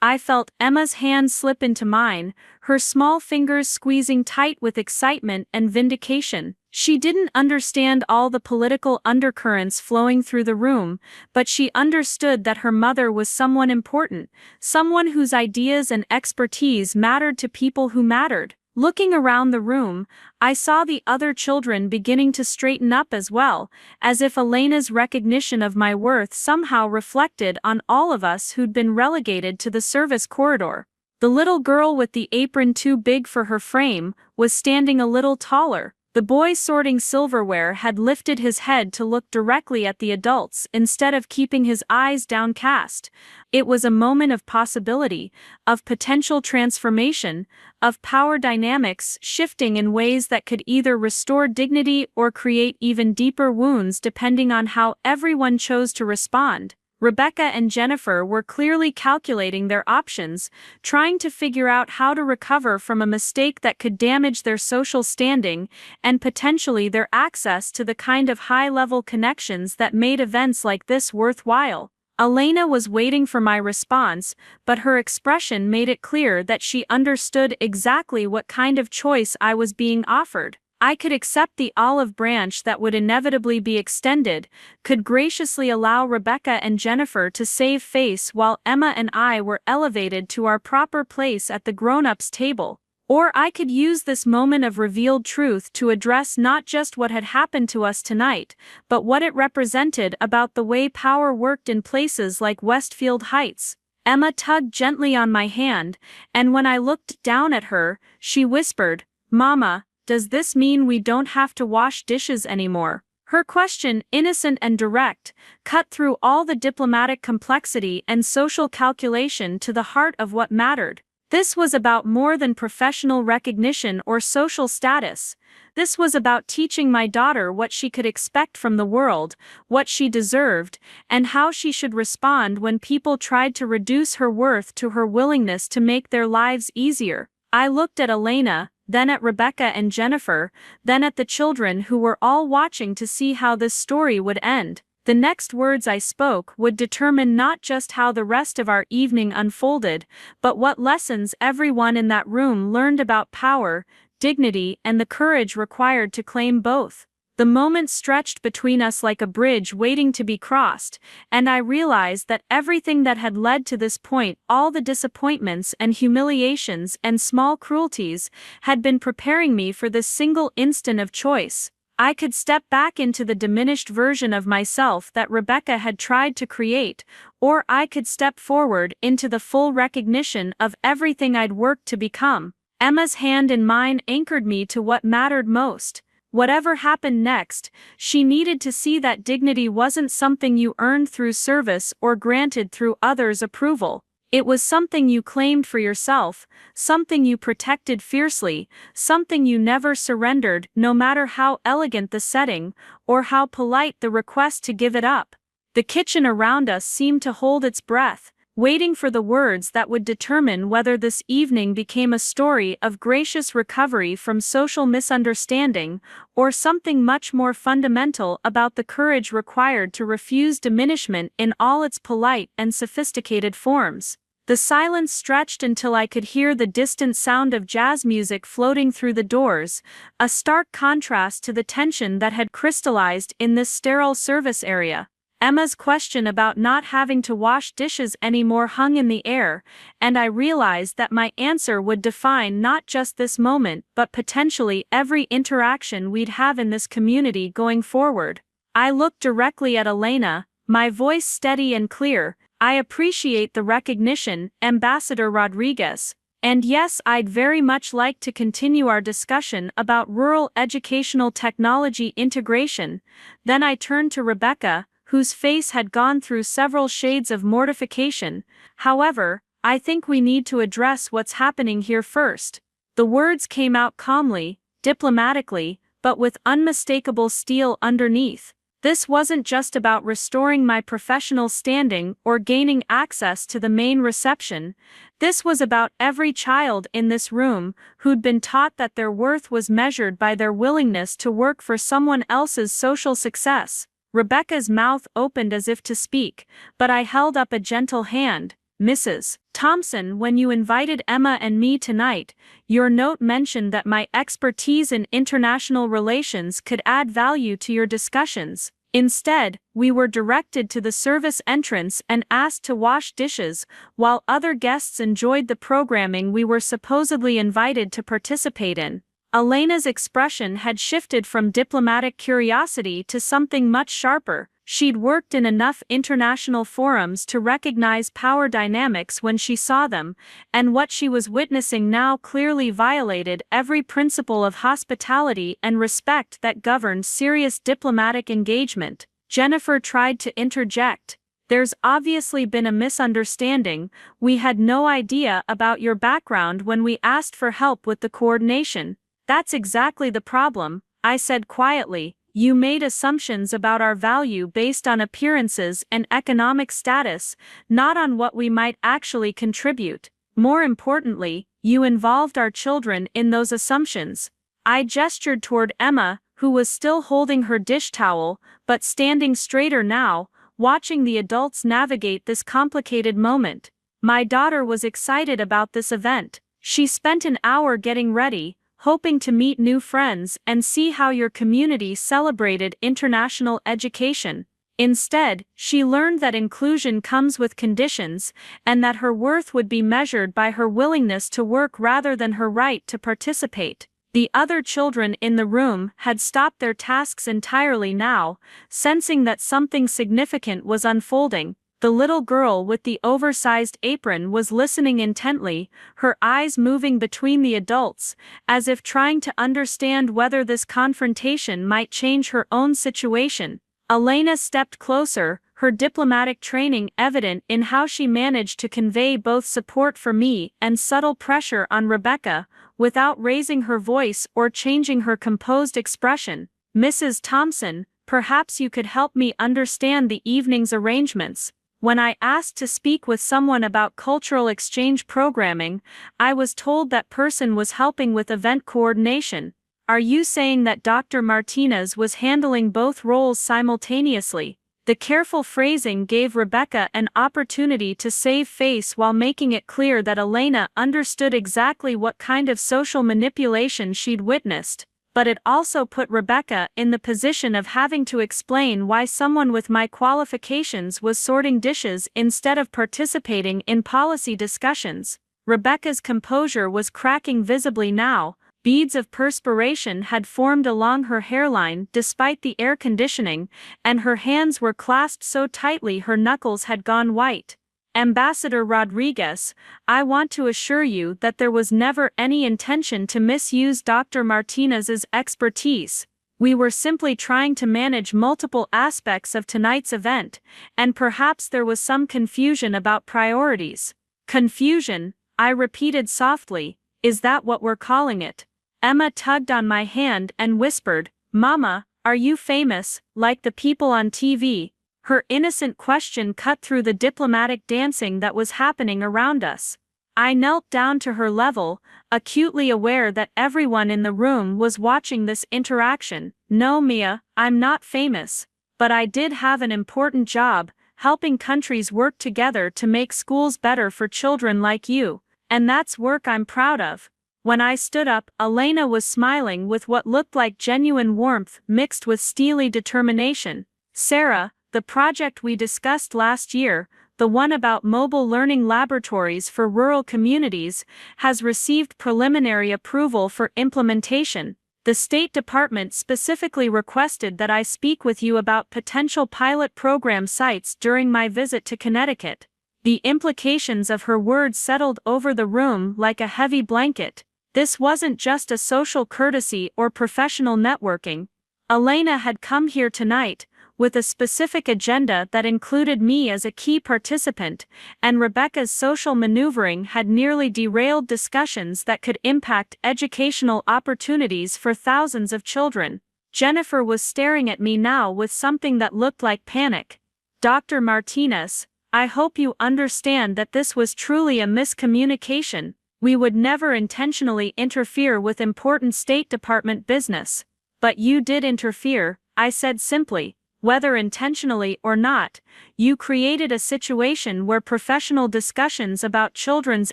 I felt Emma's hand slip into mine, her small fingers squeezing tight with excitement and vindication. She didn't understand all the political undercurrents flowing through the room, but she understood that her mother was someone important, someone whose ideas and expertise mattered to people who mattered. Looking around the room, I saw the other children beginning to straighten up as well, as if Elena's recognition of my worth somehow reflected on all of us who'd been relegated to the service corridor. The little girl with the apron too big for her frame was standing a little taller. The boy sorting silverware had lifted his head to look directly at the adults instead of keeping his eyes downcast. It was a moment of possibility, of potential transformation, of power dynamics shifting in ways that could either restore dignity or create even deeper wounds depending on how everyone chose to respond. Rebecca and Jennifer were clearly calculating their options, trying to figure out how to recover from a mistake that could damage their social standing and potentially their access to the kind of high-level connections that made events like this worthwhile. Elena was waiting for my response, but her expression made it clear that she understood exactly what kind of choice I was being offered. I could accept the olive branch that would inevitably be extended, could graciously allow Rebecca and Jennifer to save face while Emma and I were elevated to our proper place at the grown-ups table. Or I could use this moment of revealed truth to address not just what had happened to us tonight, but what it represented about the way power worked in places like Westfield Heights. Emma tugged gently on my hand, and when I looked down at her, she whispered, "Mama, does this mean we don't have to wash dishes anymore?" Her question, innocent and direct, cut through all the diplomatic complexity and social calculation to the heart of what mattered. This was about more than professional recognition or social status. This was about teaching my daughter what she could expect from the world, what she deserved, and how she should respond when people tried to reduce her worth to her willingness to make their lives easier. I looked at Elena, then at Rebecca and Jennifer, then at the children who were all watching to see how this story would end. The next words I spoke would determine not just how the rest of our evening unfolded, but what lessons everyone in that room learned about power, dignity, and the courage required to claim both. The moment stretched between us like a bridge waiting to be crossed, and I realized that everything that had led to this point, all the disappointments and humiliations and small cruelties, had been preparing me for this single instant of choice. I could step back into the diminished version of myself that Rebecca had tried to create, or I could step forward into the full recognition of everything I'd worked to become. Emma's hand in mine anchored me to what mattered most. Whatever happened next, she needed to see that dignity wasn't something you earned through service or granted through others' approval. It was something you claimed for yourself, something you protected fiercely, something you never surrendered, no matter how elegant the setting, or how polite the request to give it up. The kitchen around us seemed to hold its breath, waiting for the words that would determine whether this evening became a story of gracious recovery from social misunderstanding, or something much more fundamental about the courage required to refuse diminishment in all its polite and sophisticated forms. The silence stretched until I could hear the distant sound of jazz music floating through the doors, a stark contrast to the tension that had crystallized in this sterile service area. Emma's question about not having to wash dishes anymore hung in the air, and I realized that my answer would define not just this moment but potentially every interaction we'd have in this community going forward. I looked directly at Elena, my voice steady and clear. "I appreciate the recognition, Ambassador Rodriguez. And yes, I'd very much like to continue our discussion about rural educational technology integration." Then I turned to Rebecca, whose face had gone through several shades of mortification. "However, I think we need to address what's happening here first." The words came out calmly, diplomatically, but with unmistakable steel underneath. This wasn't just about restoring my professional standing or gaining access to the main reception. This was about every child in this room who'd been taught that their worth was measured by their willingness to work for someone else's social success. Rebecca's mouth opened as if to speak, but I held up a gentle hand. "Mrs. Thompson, when you invited Emma and me tonight, your note mentioned that my expertise in international relations could add value to your discussions. Instead, we were directed to the service entrance and asked to wash dishes, while other guests enjoyed the programming we were supposedly invited to participate in." Elena's expression had shifted from diplomatic curiosity to something much sharper. She'd worked in enough international forums to recognize power dynamics when she saw them, and what she was witnessing now clearly violated every principle of hospitality and respect that governed serious diplomatic engagement. Jennifer tried to interject. "There's obviously been a misunderstanding. We had no idea about your background when we asked for help with the coordination." "That's exactly the problem," I said quietly. "You made assumptions about our value based on appearances and economic status, not on what we might actually contribute. More importantly, you involved our children in those assumptions." I gestured toward Emma, who was still holding her dish towel, but standing straighter now, watching the adults navigate this complicated moment. My daughter was excited about this event. She spent an hour getting ready, hoping to meet new friends and see how your community celebrated international education. Instead, she learned that inclusion comes with conditions, and that her worth would be measured by her willingness to work rather than her right to participate. The other children in the room had stopped their tasks entirely now, sensing that something significant was unfolding. The little girl with the oversized apron was listening intently, her eyes moving between the adults, as if trying to understand whether this confrontation might change her own situation. Elena stepped closer, her diplomatic training evident in how she managed to convey both support for me and subtle pressure on Rebecca, without raising her voice or changing her composed expression. "Mrs. Thompson, perhaps you could help me understand the evening's arrangements. When I asked to speak with someone about cultural exchange programming, I was told that person was helping with event coordination. Are you saying that Dr. Martinez was handling both roles simultaneously?" The careful phrasing gave Rebecca an opportunity to save face while making it clear that Elena understood exactly what kind of social manipulation she'd witnessed. But it also put Rebecca in the position of having to explain why someone with my qualifications was sorting dishes instead of participating in policy discussions. Rebecca's composure was cracking visibly now. Beads of perspiration had formed along her hairline despite the air conditioning, and her hands were clasped so tightly her knuckles had gone white. "Ambassador Rodriguez, I want to assure you that there was never any intention to misuse Dr. Martinez's expertise. We were simply trying to manage multiple aspects of tonight's event, and perhaps there was some confusion about priorities." "Confusion," I repeated softly. "Is that what we're calling it?" Emma tugged on my hand and whispered, "Mama, are you famous, like the people on TV?" Her innocent question cut through the diplomatic dancing that was happening around us. I knelt down to her level, acutely aware that everyone in the room was watching this interaction. "No, Mia, I'm not famous. But I did have an important job, helping countries work together to make schools better for children like you. And that's work I'm proud of." When I stood up, Elena was smiling with what looked like genuine warmth mixed with steely determination. "Sarah, the project we discussed last year, the one about mobile learning laboratories for rural communities, has received preliminary approval for implementation. The State Department specifically requested that I speak with you about potential pilot program sites during my visit to Connecticut." The implications of her words settled over the room like a heavy blanket. This wasn't just a social courtesy or professional networking. Elena had come here tonight, with a specific agenda that included me as a key participant, and Rebecca's social maneuvering had nearly derailed discussions that could impact educational opportunities for thousands of children. Jennifer was staring at me now with something that looked like panic. "Dr. Martinez, I hope you understand that this was truly a miscommunication. We would never intentionally interfere with important State Department business." "But you did interfere," I said simply. "Whether intentionally or not, you created a situation where professional discussions about children's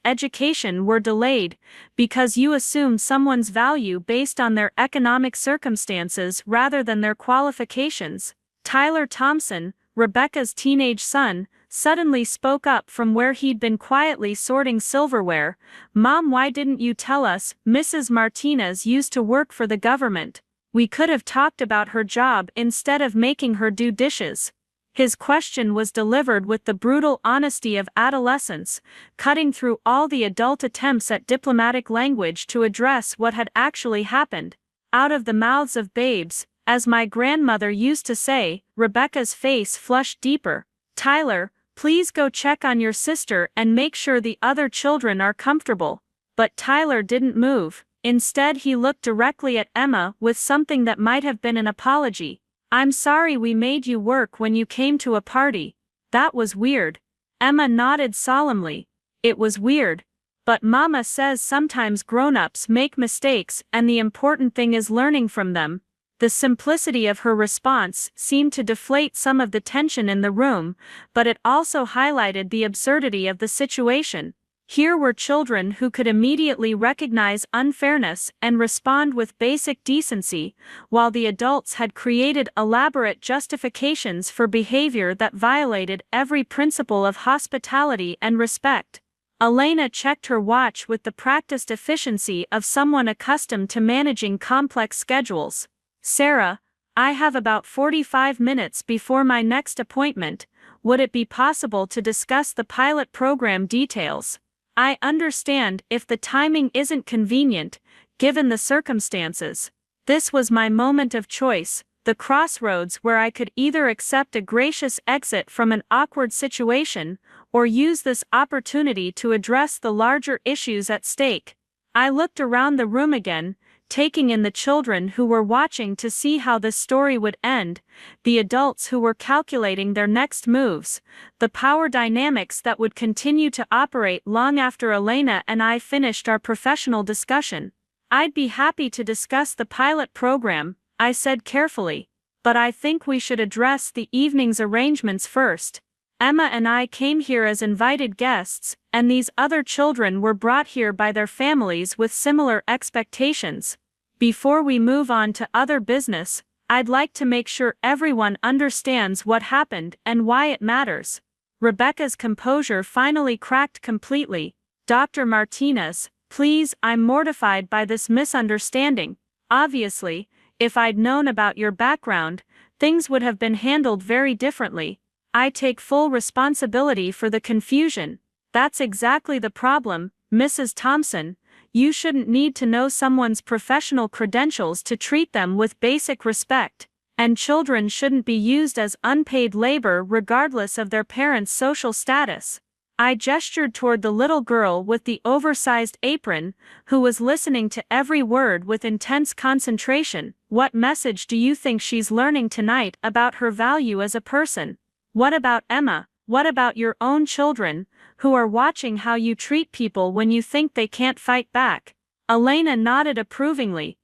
education were delayed, because you assume someone's value based on their economic circumstances rather than their qualifications." Tyler Thompson, Rebecca's teenage son, suddenly spoke up from where he'd been quietly sorting silverware. "Mom, why didn't you tell us Mrs. Martinez used to work for the government? We could have talked about her job instead of making her do dishes." His question was delivered with the brutal honesty of adolescence, cutting through all the adult attempts at diplomatic language to address what had actually happened. "Out of the mouths of babes," as my grandmother used to say. Rebecca's face flushed deeper. "Tyler, please go check on your sister and make sure the other children are comfortable." But Tyler didn't move. Instead, he looked directly at Emma with something that might have been an apology. "I'm sorry we made you work when you came to a party. That was weird." Emma nodded solemnly. "It was weird. But Mama says sometimes grown-ups make mistakes and the important thing is learning from them." The simplicity of her response seemed to deflate some of the tension in the room, but it also highlighted the absurdity of the situation. Here were children who could immediately recognize unfairness and respond with basic decency, while the adults had created elaborate justifications for behavior that violated every principle of hospitality and respect. Elena checked her watch with the practiced efficiency of someone accustomed to managing complex schedules. "Sarah, I have about 45 minutes before my next appointment. Would it be possible to discuss the pilot program details? I understand if the timing isn't convenient, given the circumstances." This was my moment of choice, the crossroads where I could either accept a gracious exit from an awkward situation, or use this opportunity to address the larger issues at stake. I looked around the room again, taking in the children who were watching to see how this story would end, the adults who were calculating their next moves, the power dynamics that would continue to operate long after Elena and I finished our professional discussion. "I'd be happy to discuss the pilot program," I said carefully, "but I think we should address the evening's arrangements first. Emma and I came here as invited guests, and these other children were brought here by their families with similar expectations. Before we move on to other business, I'd like to make sure everyone understands what happened and why it matters." Rebecca's composure finally cracked completely. "Dr. Martinez, please, I'm mortified by this misunderstanding. Obviously, if I'd known about your background, things would have been handled very differently. I take full responsibility for the confusion. That's exactly the problem, Mrs. Thompson. You shouldn't need to know someone's professional credentials to treat them with basic respect, and children shouldn't be used as unpaid labor regardless of their parents' social status." I gestured toward the little girl with the oversized apron, who was listening to every word with intense concentration. "What message do you think she's learning tonight about her value as a person? What about Emma? What about your own children, who are watching how you treat people when you think they can't fight back?" Elena nodded approvingly.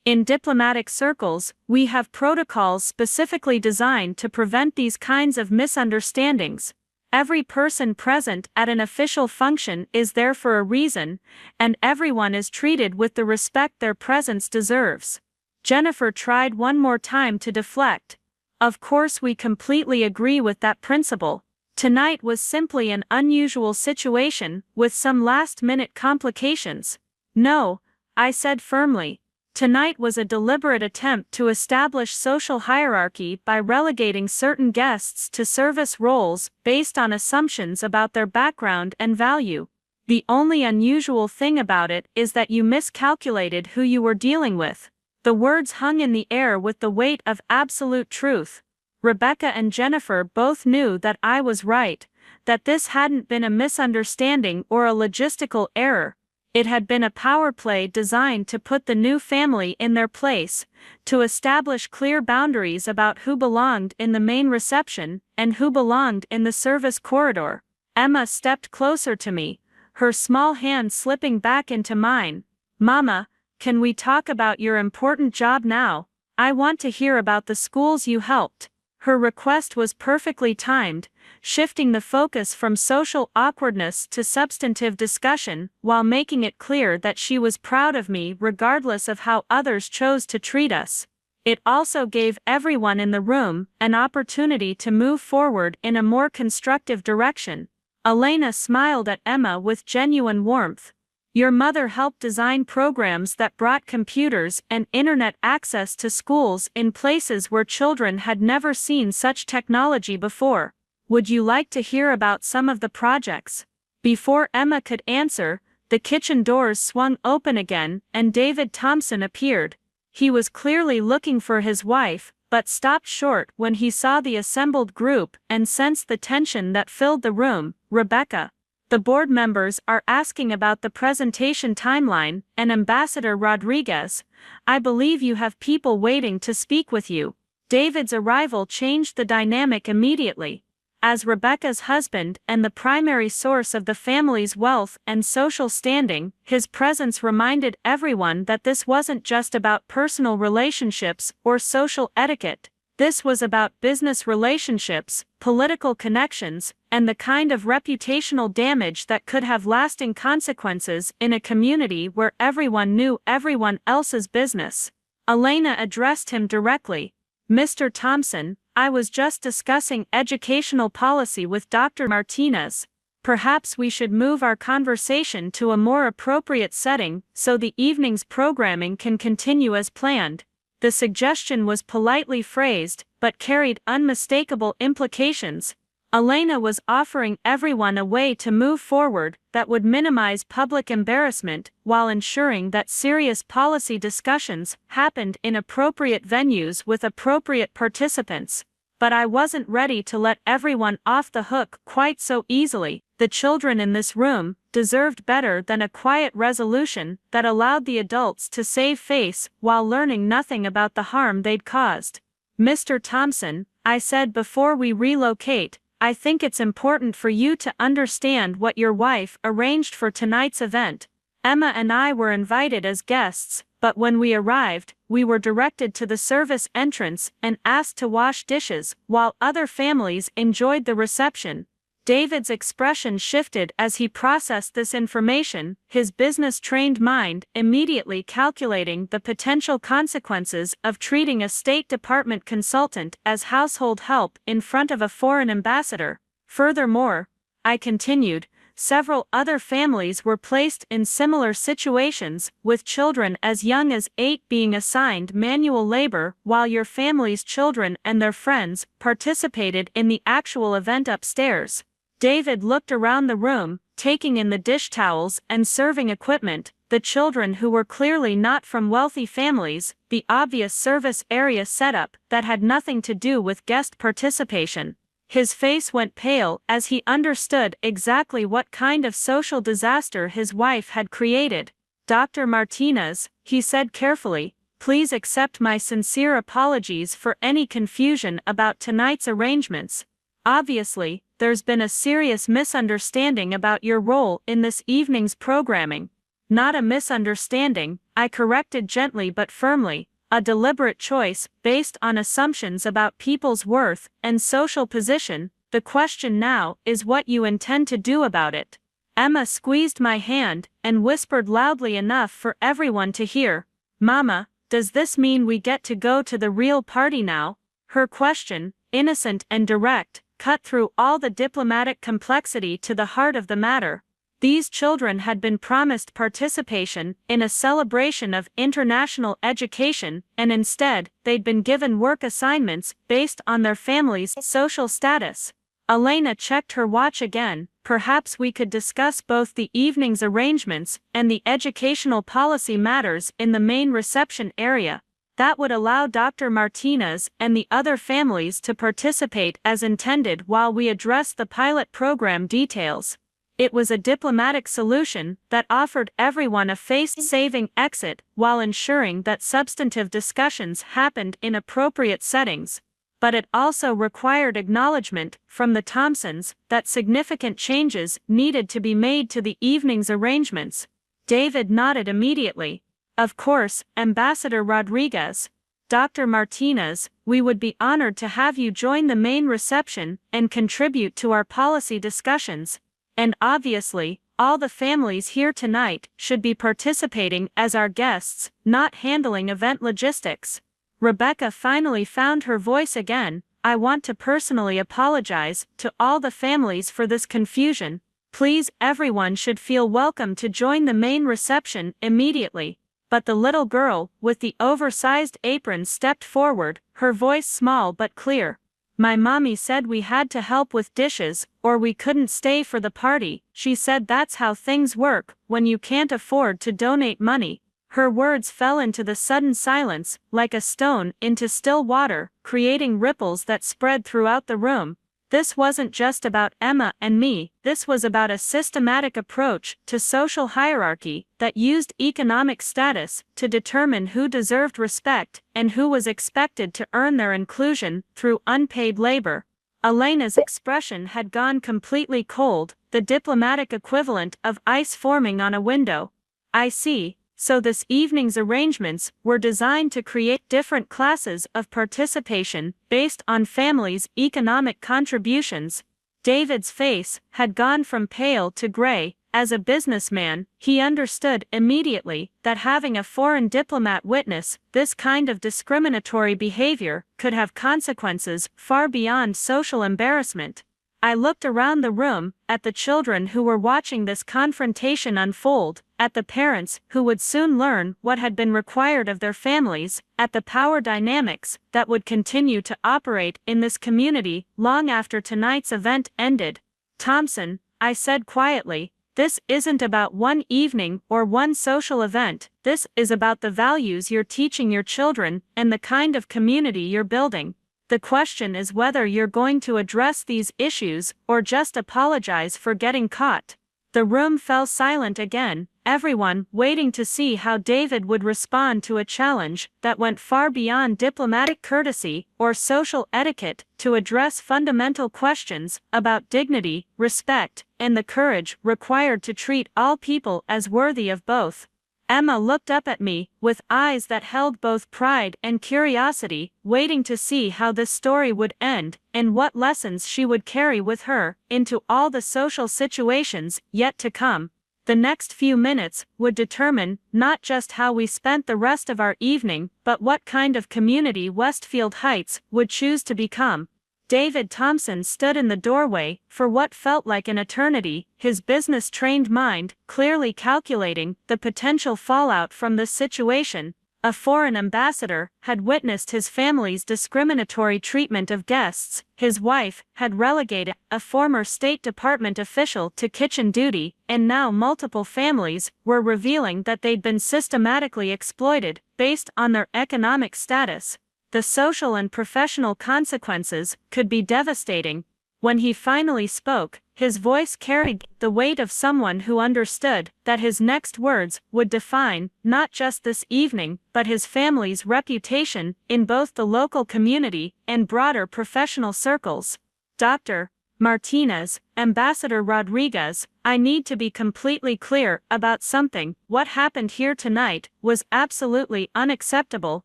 "In diplomatic circles, we have protocols specifically designed to prevent these kinds of misunderstandings. Every person present at an official function is there for a reason, and everyone is treated with the respect their presence deserves." Jennifer tried one more time to deflect. "Of course, we completely agree with that principle. Tonight was simply an unusual situation with some last-minute complications." "No," I said firmly. "Tonight was a deliberate attempt to establish social hierarchy by relegating certain guests to service roles based on assumptions about their background and value. The only unusual thing about it is that you miscalculated who you were dealing with." The words hung in the air with the weight of absolute truth. Rebecca and Jennifer both knew that I was right, that this hadn't been a misunderstanding or a logistical error. It had been a power play designed to put the new family in their place, to establish clear boundaries about who belonged in the main reception and who belonged in the service corridor. Emma stepped closer to me, her small hand slipping back into mine. "Mama, can we talk about your important job now? I want to hear about the schools you helped." Her request was perfectly timed, shifting the focus from social awkwardness to substantive discussion while making it clear that she was proud of me regardless of how others chose to treat us. It also gave everyone in the room an opportunity to move forward in a more constructive direction. Elena smiled at Emma with genuine warmth. "Your mother helped design programs that brought computers and internet access to schools in places where children had never seen such technology before. Would you like to hear about some of the projects?" Before Emma could answer, the kitchen doors swung open again and David Thompson appeared. He was clearly looking for his wife, but stopped short when he saw the assembled group and sensed the tension that filled the room. "Rebecca, the board members are asking about the presentation timeline, and Ambassador Rodriguez, I believe you have people waiting to speak with you." David's arrival changed the dynamic immediately. As Rebecca's husband and the primary source of the family's wealth and social standing, his presence reminded everyone that this wasn't just about personal relationships or social etiquette. This was about business relationships, political connections, and the kind of reputational damage that could have lasting consequences in a community where everyone knew everyone else's business. Elena addressed him directly. "Mr. Thompson, I was just discussing educational policy with Dr. Martinez. Perhaps we should move our conversation to a more appropriate setting so the evening's programming can continue as planned." The suggestion was politely phrased, but carried unmistakable implications. Elena was offering everyone a way to move forward that would minimize public embarrassment while ensuring that serious policy discussions happened in appropriate venues with appropriate participants. But I wasn't ready to let everyone off the hook quite so easily. The children in this room deserved better than a quiet resolution that allowed the adults to save face while learning nothing about the harm they'd caused. "Mr. Thompson," I said before we relocate, "I think it's important for you to understand what your wife arranged for tonight's event. Emma and I were invited as guests, but when we arrived, we were directed to the service entrance and asked to wash dishes while other families enjoyed the reception." David's expression shifted as he processed this information, his business-trained mind immediately calculating the potential consequences of treating a State Department consultant as household help in front of a foreign ambassador. "Furthermore," I continued, "several other families were placed in similar situations, with children as young as 8 being assigned manual labor while your family's children and their friends participated in the actual event upstairs." David looked around the room, taking in the dish towels and serving equipment, the children who were clearly not from wealthy families, the obvious service area setup that had nothing to do with guest participation. His face went pale as he understood exactly what kind of social disaster his wife had created. "Dr. Martinez," he said carefully, "please accept my sincere apologies for any confusion about tonight's arrangements. Obviously, there's been a serious misunderstanding about your role in this evening's programming." "Not a misunderstanding," I corrected gently but firmly, "a deliberate choice based on assumptions about people's worth and social position. The question now is what you intend to do about it." Emma squeezed my hand and whispered loudly enough for everyone to hear, "Mama, does this mean we get to go to the real party now?" Her question, innocent and direct, cut through all the diplomatic complexity to the heart of the matter. These children had been promised participation in a celebration of international education, and instead, they'd been given work assignments based on their family's social status. Elena checked her watch again. "Perhaps we could discuss both the evening's arrangements and the educational policy matters in the main reception area. That would allow Dr. Martinez and the other families to participate as intended while we address the pilot program details." It was a diplomatic solution that offered everyone a face-saving exit while ensuring that substantive discussions happened in appropriate settings. But it also required acknowledgement from the Thompsons that significant changes needed to be made to the evening's arrangements. David nodded immediately. "Of course, Ambassador Rodriguez. Dr. Martinez, we would be honored to have you join the main reception and contribute to our policy discussions. And obviously, all the families here tonight should be participating as our guests, not handling event logistics." Rebecca finally found her voice again. "I want to personally apologize to all the families for this confusion. Please, everyone should feel welcome to join the main reception immediately." But the little girl with the oversized apron stepped forward, her voice small but clear. "My mommy said we had to help with dishes, or we couldn't stay for the party. She said that's how things work when you can't afford to donate money." Her words fell into the sudden silence, like a stone into still water, creating ripples that spread throughout the room. This wasn't just about Emma and me, this was about a systematic approach to social hierarchy that used economic status to determine who deserved respect and who was expected to earn their inclusion through unpaid labor. Elena's expression had gone completely cold, the diplomatic equivalent of ice forming on a window. "I see. So this evening's arrangements were designed to create different classes of participation based on families' economic contributions." David's face had gone from pale to gray. As a businessman, he understood immediately that having a foreign diplomat witness this kind of discriminatory behavior could have consequences far beyond social embarrassment. I looked around the room, at the children who were watching this confrontation unfold, at the parents who would soon learn what had been required of their families, at the power dynamics that would continue to operate in this community long after tonight's event ended. "Thompson," I said quietly, "this isn't about one evening or one social event. This is about the values you're teaching your children and the kind of community you're building. The question is whether you're going to address these issues or just apologize for getting caught." The room fell silent again, everyone waiting to see how David would respond to a challenge that went far beyond diplomatic courtesy or social etiquette to address fundamental questions about dignity, respect, and the courage required to treat all people as worthy of both. Emma looked up at me, with eyes that held both pride and curiosity, waiting to see how this story would end, and what lessons she would carry with her into all the social situations yet to come. The next few minutes would determine not just how we spent the rest of our evening, but what kind of community Westfield Heights would choose to become. David Thompson stood in the doorway for what felt like an eternity, his business-trained mind clearly calculating the potential fallout from this situation. A foreign ambassador had witnessed his family's discriminatory treatment of guests, his wife had relegated a former State Department official to kitchen duty, and now multiple families were revealing that they'd been systematically exploited based on their economic status. The social and professional consequences could be devastating. When he finally spoke, his voice carried the weight of someone who understood that his next words would define not just this evening, but his family's reputation in both the local community and broader professional circles. "Dr. Martinez, Ambassador Rodriguez, I need to be completely clear about something. What happened here tonight was absolutely unacceptable,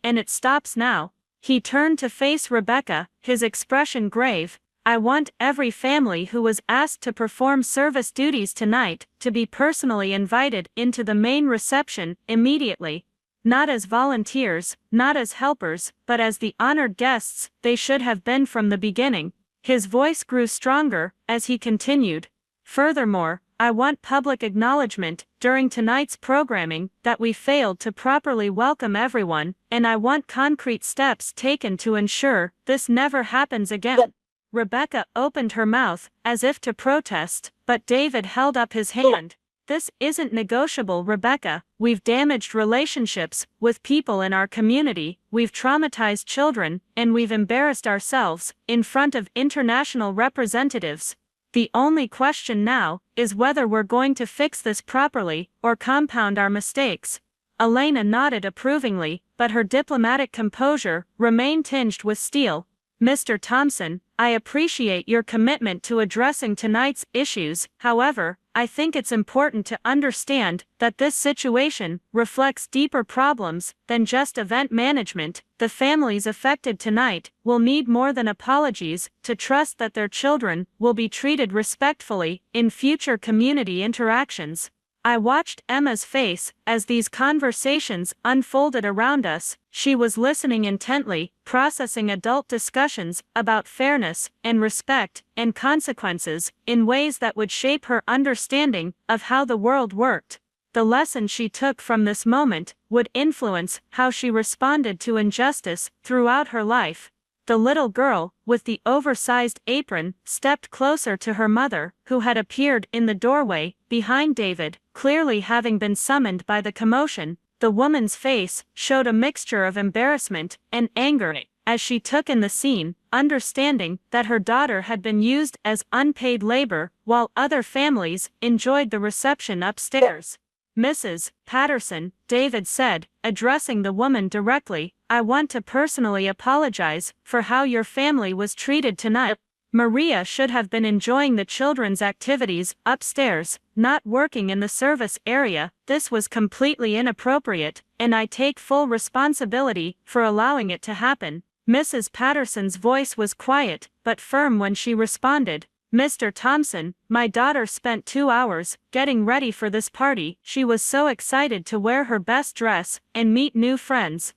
and it stops now." He turned to face Rebecca, his expression grave. "I want every family who was asked to perform service duties tonight to be personally invited into the main reception immediately. Not as volunteers, not as helpers, but as the honored guests they should have been from the beginning." His voice grew stronger as he continued. "Furthermore, I want public acknowledgement during tonight's programming that we failed to properly welcome everyone, and I want concrete steps taken to ensure this never happens again." Rebecca opened her mouth as if to protest, but David held up his hand. "This isn't negotiable, Rebecca. We've damaged relationships with people in our community, we've traumatized children, and we've embarrassed ourselves in front of international representatives. The only question now is whether we're going to fix this properly or compound our mistakes." Elena nodded approvingly, but her diplomatic composure remained tinged with steel. "Mr. Thompson, I appreciate your commitment to addressing tonight's issues. However, I think it's important to understand that this situation reflects deeper problems than just event management. The families affected tonight will need more than apologies to trust that their children will be treated respectfully in future community interactions." I watched Emma's face as these conversations unfolded around us. She was listening intently, processing adult discussions about fairness and respect and consequences in ways that would shape her understanding of how the world worked. The lesson she took from this moment would influence how she responded to injustice throughout her life. The little girl, with the oversized apron, stepped closer to her mother, who had appeared in the doorway behind David, clearly having been summoned by the commotion. The woman's face showed a mixture of embarrassment and anger as she took in the scene, understanding that her daughter had been used as unpaid labor while other families enjoyed the reception upstairs. "Mrs. Patterson," David said, addressing the woman directly, "I want to personally apologize for how your family was treated tonight. Maria should have been enjoying the children's activities upstairs, not working in the service area. This was completely inappropriate, and I take full responsibility for allowing it to happen." Mrs. Patterson's voice was quiet but firm when she responded. Mr. Thompson, my daughter spent 2 hours getting ready for this party. She was so excited to wear her best dress and meet new friends.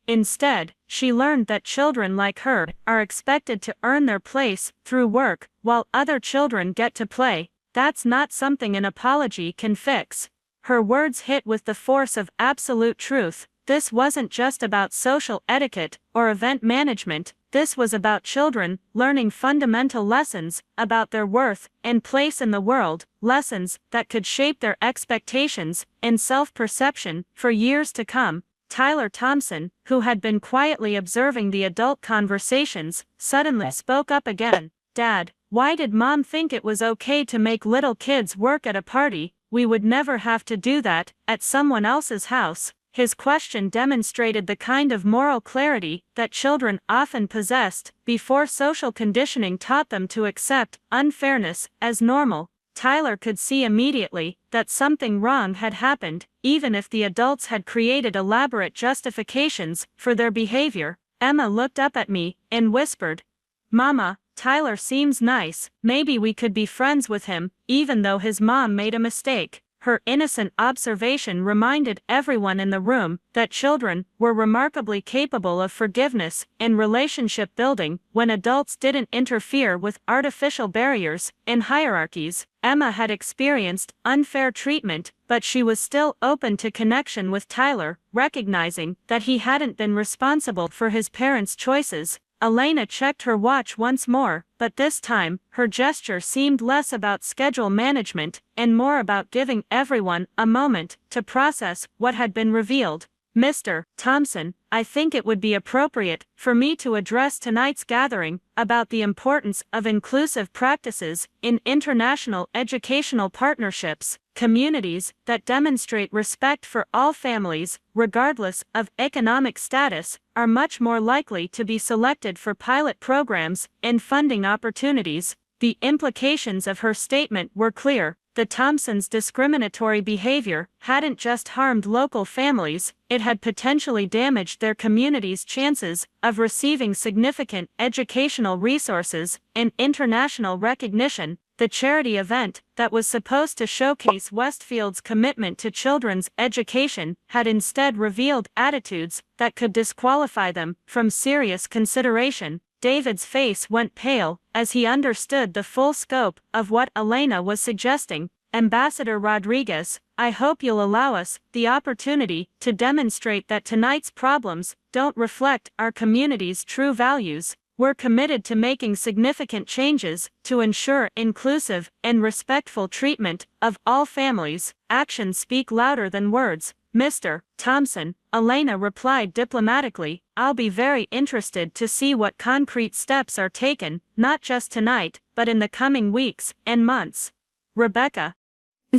Instead, she learned that children like her are expected to earn their place through work, while other children get to play. That's not something an apology can fix. Her words hit with the force of absolute truth. This wasn't just about social etiquette or event management. This was about children learning fundamental lessons about their worth and place in the world, lessons that could shape their expectations and self-perception for years to come. Tyler Thompson, who had been quietly observing the adult conversations, suddenly spoke up again. "Dad, why did Mom think it was okay to make little kids work at a party? We would never have to do that at someone else's house." His question demonstrated the kind of moral clarity that children often possessed before social conditioning taught them to accept unfairness as normal. Tyler could see immediately that something wrong had happened, even if the adults had created elaborate justifications for their behavior. Emma looked up at me and whispered, "Mama, Tyler seems nice. Maybe we could be friends with him, even though his mom made a mistake." Her innocent observation reminded everyone in the room that children were remarkably capable of forgiveness and relationship building when adults didn't interfere with artificial barriers and hierarchies. Emma had experienced unfair treatment, but she was still open to connection with Tyler, recognizing that he hadn't been responsible for his parents' choices. Elena checked her watch once more, but this time, her gesture seemed less about schedule management and more about giving everyone a moment to process what had been revealed. "Mr. Thompson, I think it would be appropriate for me to address tonight's gathering about the importance of inclusive practices in international educational partnerships. Communities that demonstrate respect for all families, regardless of economic status, are much more likely to be selected for pilot programs and funding opportunities." The implications of her statement were clear. The Thompsons' discriminatory behavior hadn't just harmed local families, it had potentially damaged their community's chances of receiving significant educational resources and international recognition. The charity event that was supposed to showcase Westfield's commitment to children's education had instead revealed attitudes that could disqualify them from serious consideration. David's face went pale as he understood the full scope of what Elena was suggesting. "Ambassador Rodriguez, I hope you'll allow us the opportunity to demonstrate that tonight's problems don't reflect our community's true values. We're committed to making significant changes to ensure inclusive and respectful treatment of all families. Actions speak louder than words." "Mr. Thompson," Elena replied diplomatically, "I'll be very interested to see what concrete steps are taken, not just tonight, but in the coming weeks and months." Rebecca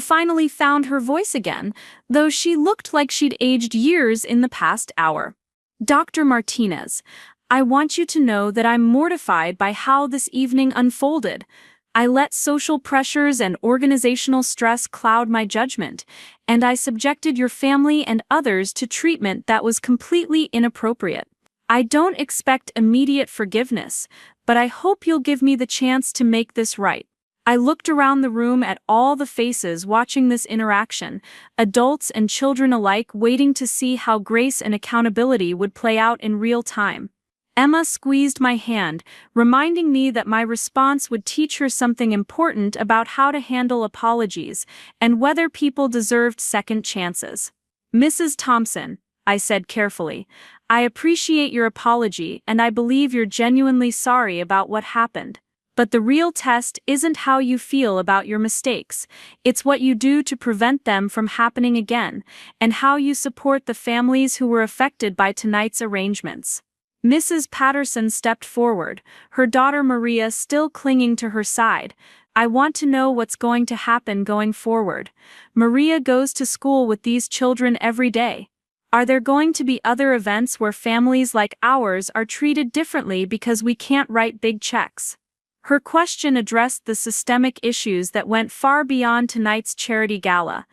finally found her voice again, though she looked like she'd aged years in the past hour. "Dr. Martinez, I want you to know that I'm mortified by how this evening unfolded. I let social pressures and organizational stress cloud my judgment, and I subjected your family and others to treatment that was completely inappropriate. I don't expect immediate forgiveness, but I hope you'll give me the chance to make this right." I looked around the room at all the faces watching this interaction, adults and children alike waiting to see how grace and accountability would play out in real time. Emma squeezed my hand, reminding me that my response would teach her something important about how to handle apologies and whether people deserved second chances. "Mrs. Thompson," I said carefully, "I appreciate your apology and I believe you're genuinely sorry about what happened. But the real test isn't how you feel about your mistakes, it's what you do to prevent them from happening again, and how you support the families who were affected by tonight's arrangements." Mrs. Patterson stepped forward, her daughter Maria still clinging to her side. "I want to know what's going to happen going forward. Maria goes to school with these children every day. Are there going to be other events where families like ours are treated differently because we can't write big checks?" Her question addressed the systemic issues that went far beyond tonight's charity gala.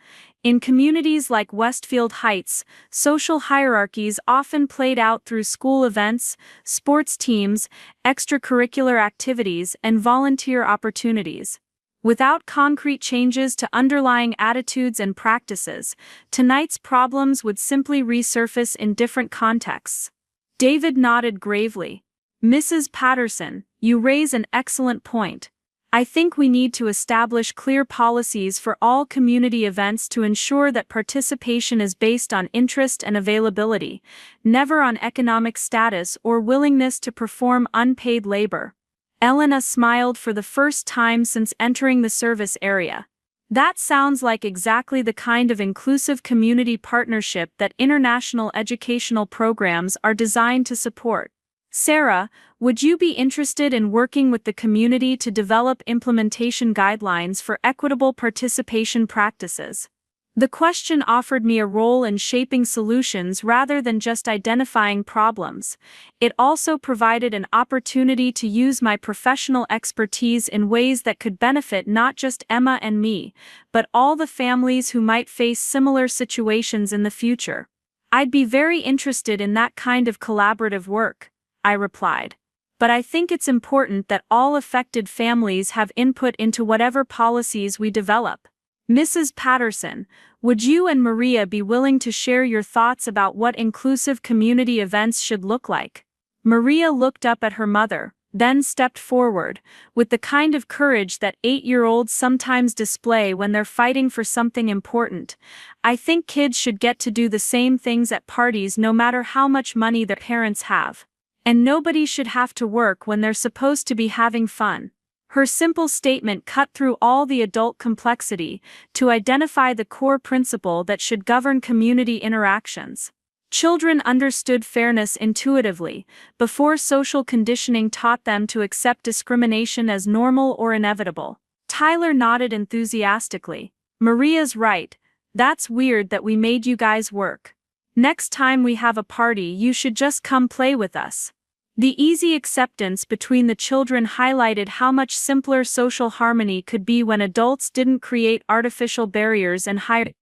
In communities like Westfield Heights, social hierarchies often played out through school events, sports teams, extracurricular activities, and volunteer opportunities. Without concrete changes to underlying attitudes and practices, tonight's problems would simply resurface in different contexts. David nodded gravely. Mrs. Patterson, you raise an excellent point. I think we need to establish clear policies for all community events to ensure that participation is based on interest and availability, never on economic status or willingness to perform unpaid labor. Elena smiled for the first time since entering the service area. That sounds like exactly the kind of inclusive community partnership that international educational programs are designed to support. Sarah, would you be interested in working with the community to develop implementation guidelines for equitable participation practices? The question offered me a role in shaping solutions rather than just identifying problems. It also provided an opportunity to use my professional expertise in ways that could benefit not just Emma and me, but all the families who might face similar situations in the future. I'd be very interested in that kind of collaborative work, I replied. But I think it's important that all affected families have input into whatever policies we develop. Mrs. Patterson, would you and Maria be willing to share your thoughts about what inclusive community events should look like? Maria looked up at her mother, then stepped forward, with the kind of courage that 8-year-olds sometimes display when they're fighting for something important. I think kids should get to do the same things at parties no matter how much money their parents have. And nobody should have to work when they're supposed to be having fun. Her simple statement cut through all the adult complexity to identify the core principle that should govern community interactions. Children understood fairness intuitively, before social conditioning taught them to accept discrimination as normal or inevitable. Tyler nodded enthusiastically. Maria's right. That's weird that we made you guys work. Next time we have a party, you should just come play with us. The easy acceptance between the children highlighted how much simpler social harmony could be when adults didn't create artificial barriers and hide.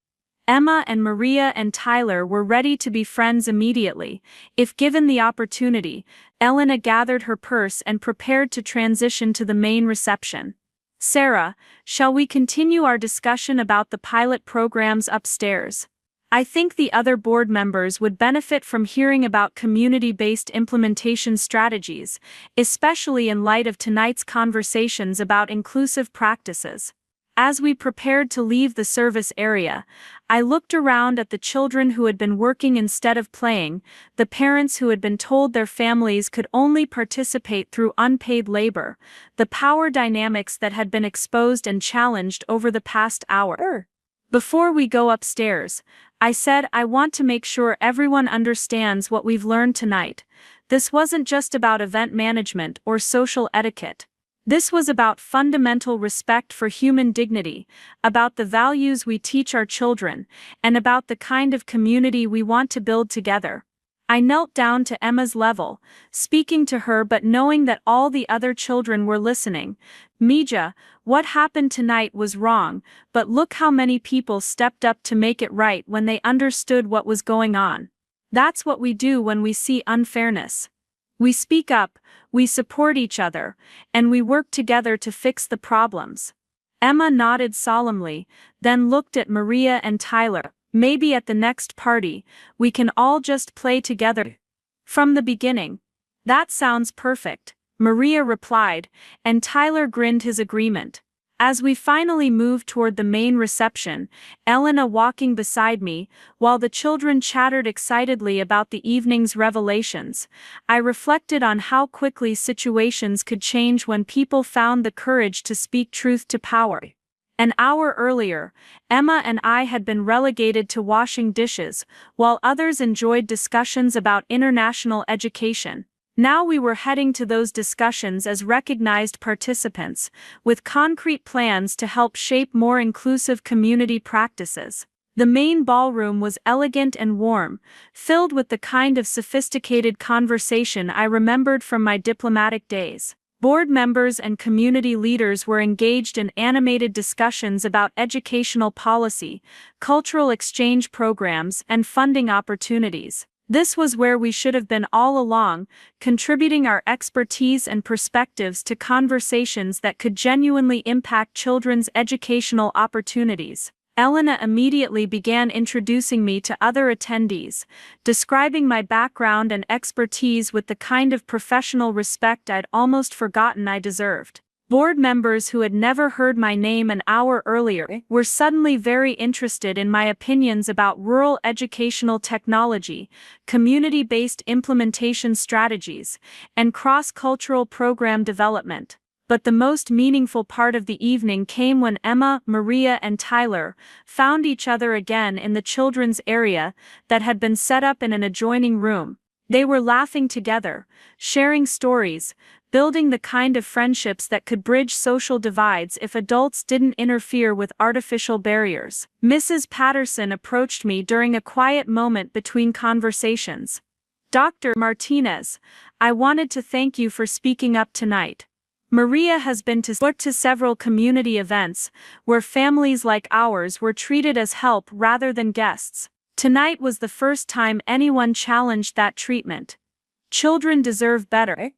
Emma and Maria and Tyler were ready to be friends immediately, if given the opportunity. Elena gathered her purse and prepared to transition to the main reception. Sarah, shall we continue our discussion about the pilot programs upstairs? I think the other board members would benefit from hearing about community-based implementation strategies, especially in light of tonight's conversations about inclusive practices. As we prepared to leave the service area, I looked around at the children who had been working instead of playing, the parents who had been told their families could only participate through unpaid labor, the power dynamics that had been exposed and challenged over the past hour. Before we go upstairs, I said I want to make sure everyone understands what we've learned tonight. This wasn't just about event management or social etiquette. This was about fundamental respect for human dignity, about the values we teach our children, and about the kind of community we want to build together. I knelt down to Emma's level, speaking to her but knowing that all the other children were listening. Mija, what happened tonight was wrong, but look how many people stepped up to make it right when they understood what was going on. That's what we do when we see unfairness. We speak up, we support each other, and we work together to fix the problems. Emma nodded solemnly, then looked at Maria and Tyler. Maybe at the next party, we can all just play together. From the beginning. That sounds perfect, Maria replied, and Tyler grinned his agreement. As we finally moved toward the main reception, Elena walking beside me, while the children chattered excitedly about the evening's revelations, I reflected on how quickly situations could change when people found the courage to speak truth to power. An hour earlier, Emma and I had been relegated to washing dishes, while others enjoyed discussions about international education. Now we were heading to those discussions as recognized participants, with concrete plans to help shape more inclusive community practices. The main ballroom was elegant and warm, filled with the kind of sophisticated conversation I remembered from my diplomatic days. Board members and community leaders were engaged in animated discussions about educational policy, cultural exchange programs, and funding opportunities. This was where we should have been all along, contributing our expertise and perspectives to conversations that could genuinely impact children's educational opportunities. Elena immediately began introducing me to other attendees, describing my background and expertise with the kind of professional respect I'd almost forgotten I deserved. Board members who had never heard my name an hour earlier were suddenly very interested in my opinions about rural educational technology, community-based implementation strategies, and cross-cultural program development. But the most meaningful part of the evening came when Emma, Maria, and Tyler found each other again in the children's area that had been set up in an adjoining room. They were laughing together, sharing stories, building the kind of friendships that could bridge social divides if adults didn't interfere with artificial barriers. Mrs. Patterson approached me during a quiet moment between conversations. "Dr. Martinez, I wanted to thank you for speaking up tonight. Maria has been to several community events where families like ours were treated as help rather than guests. Tonight was the first time anyone challenged that treatment. Children deserve better."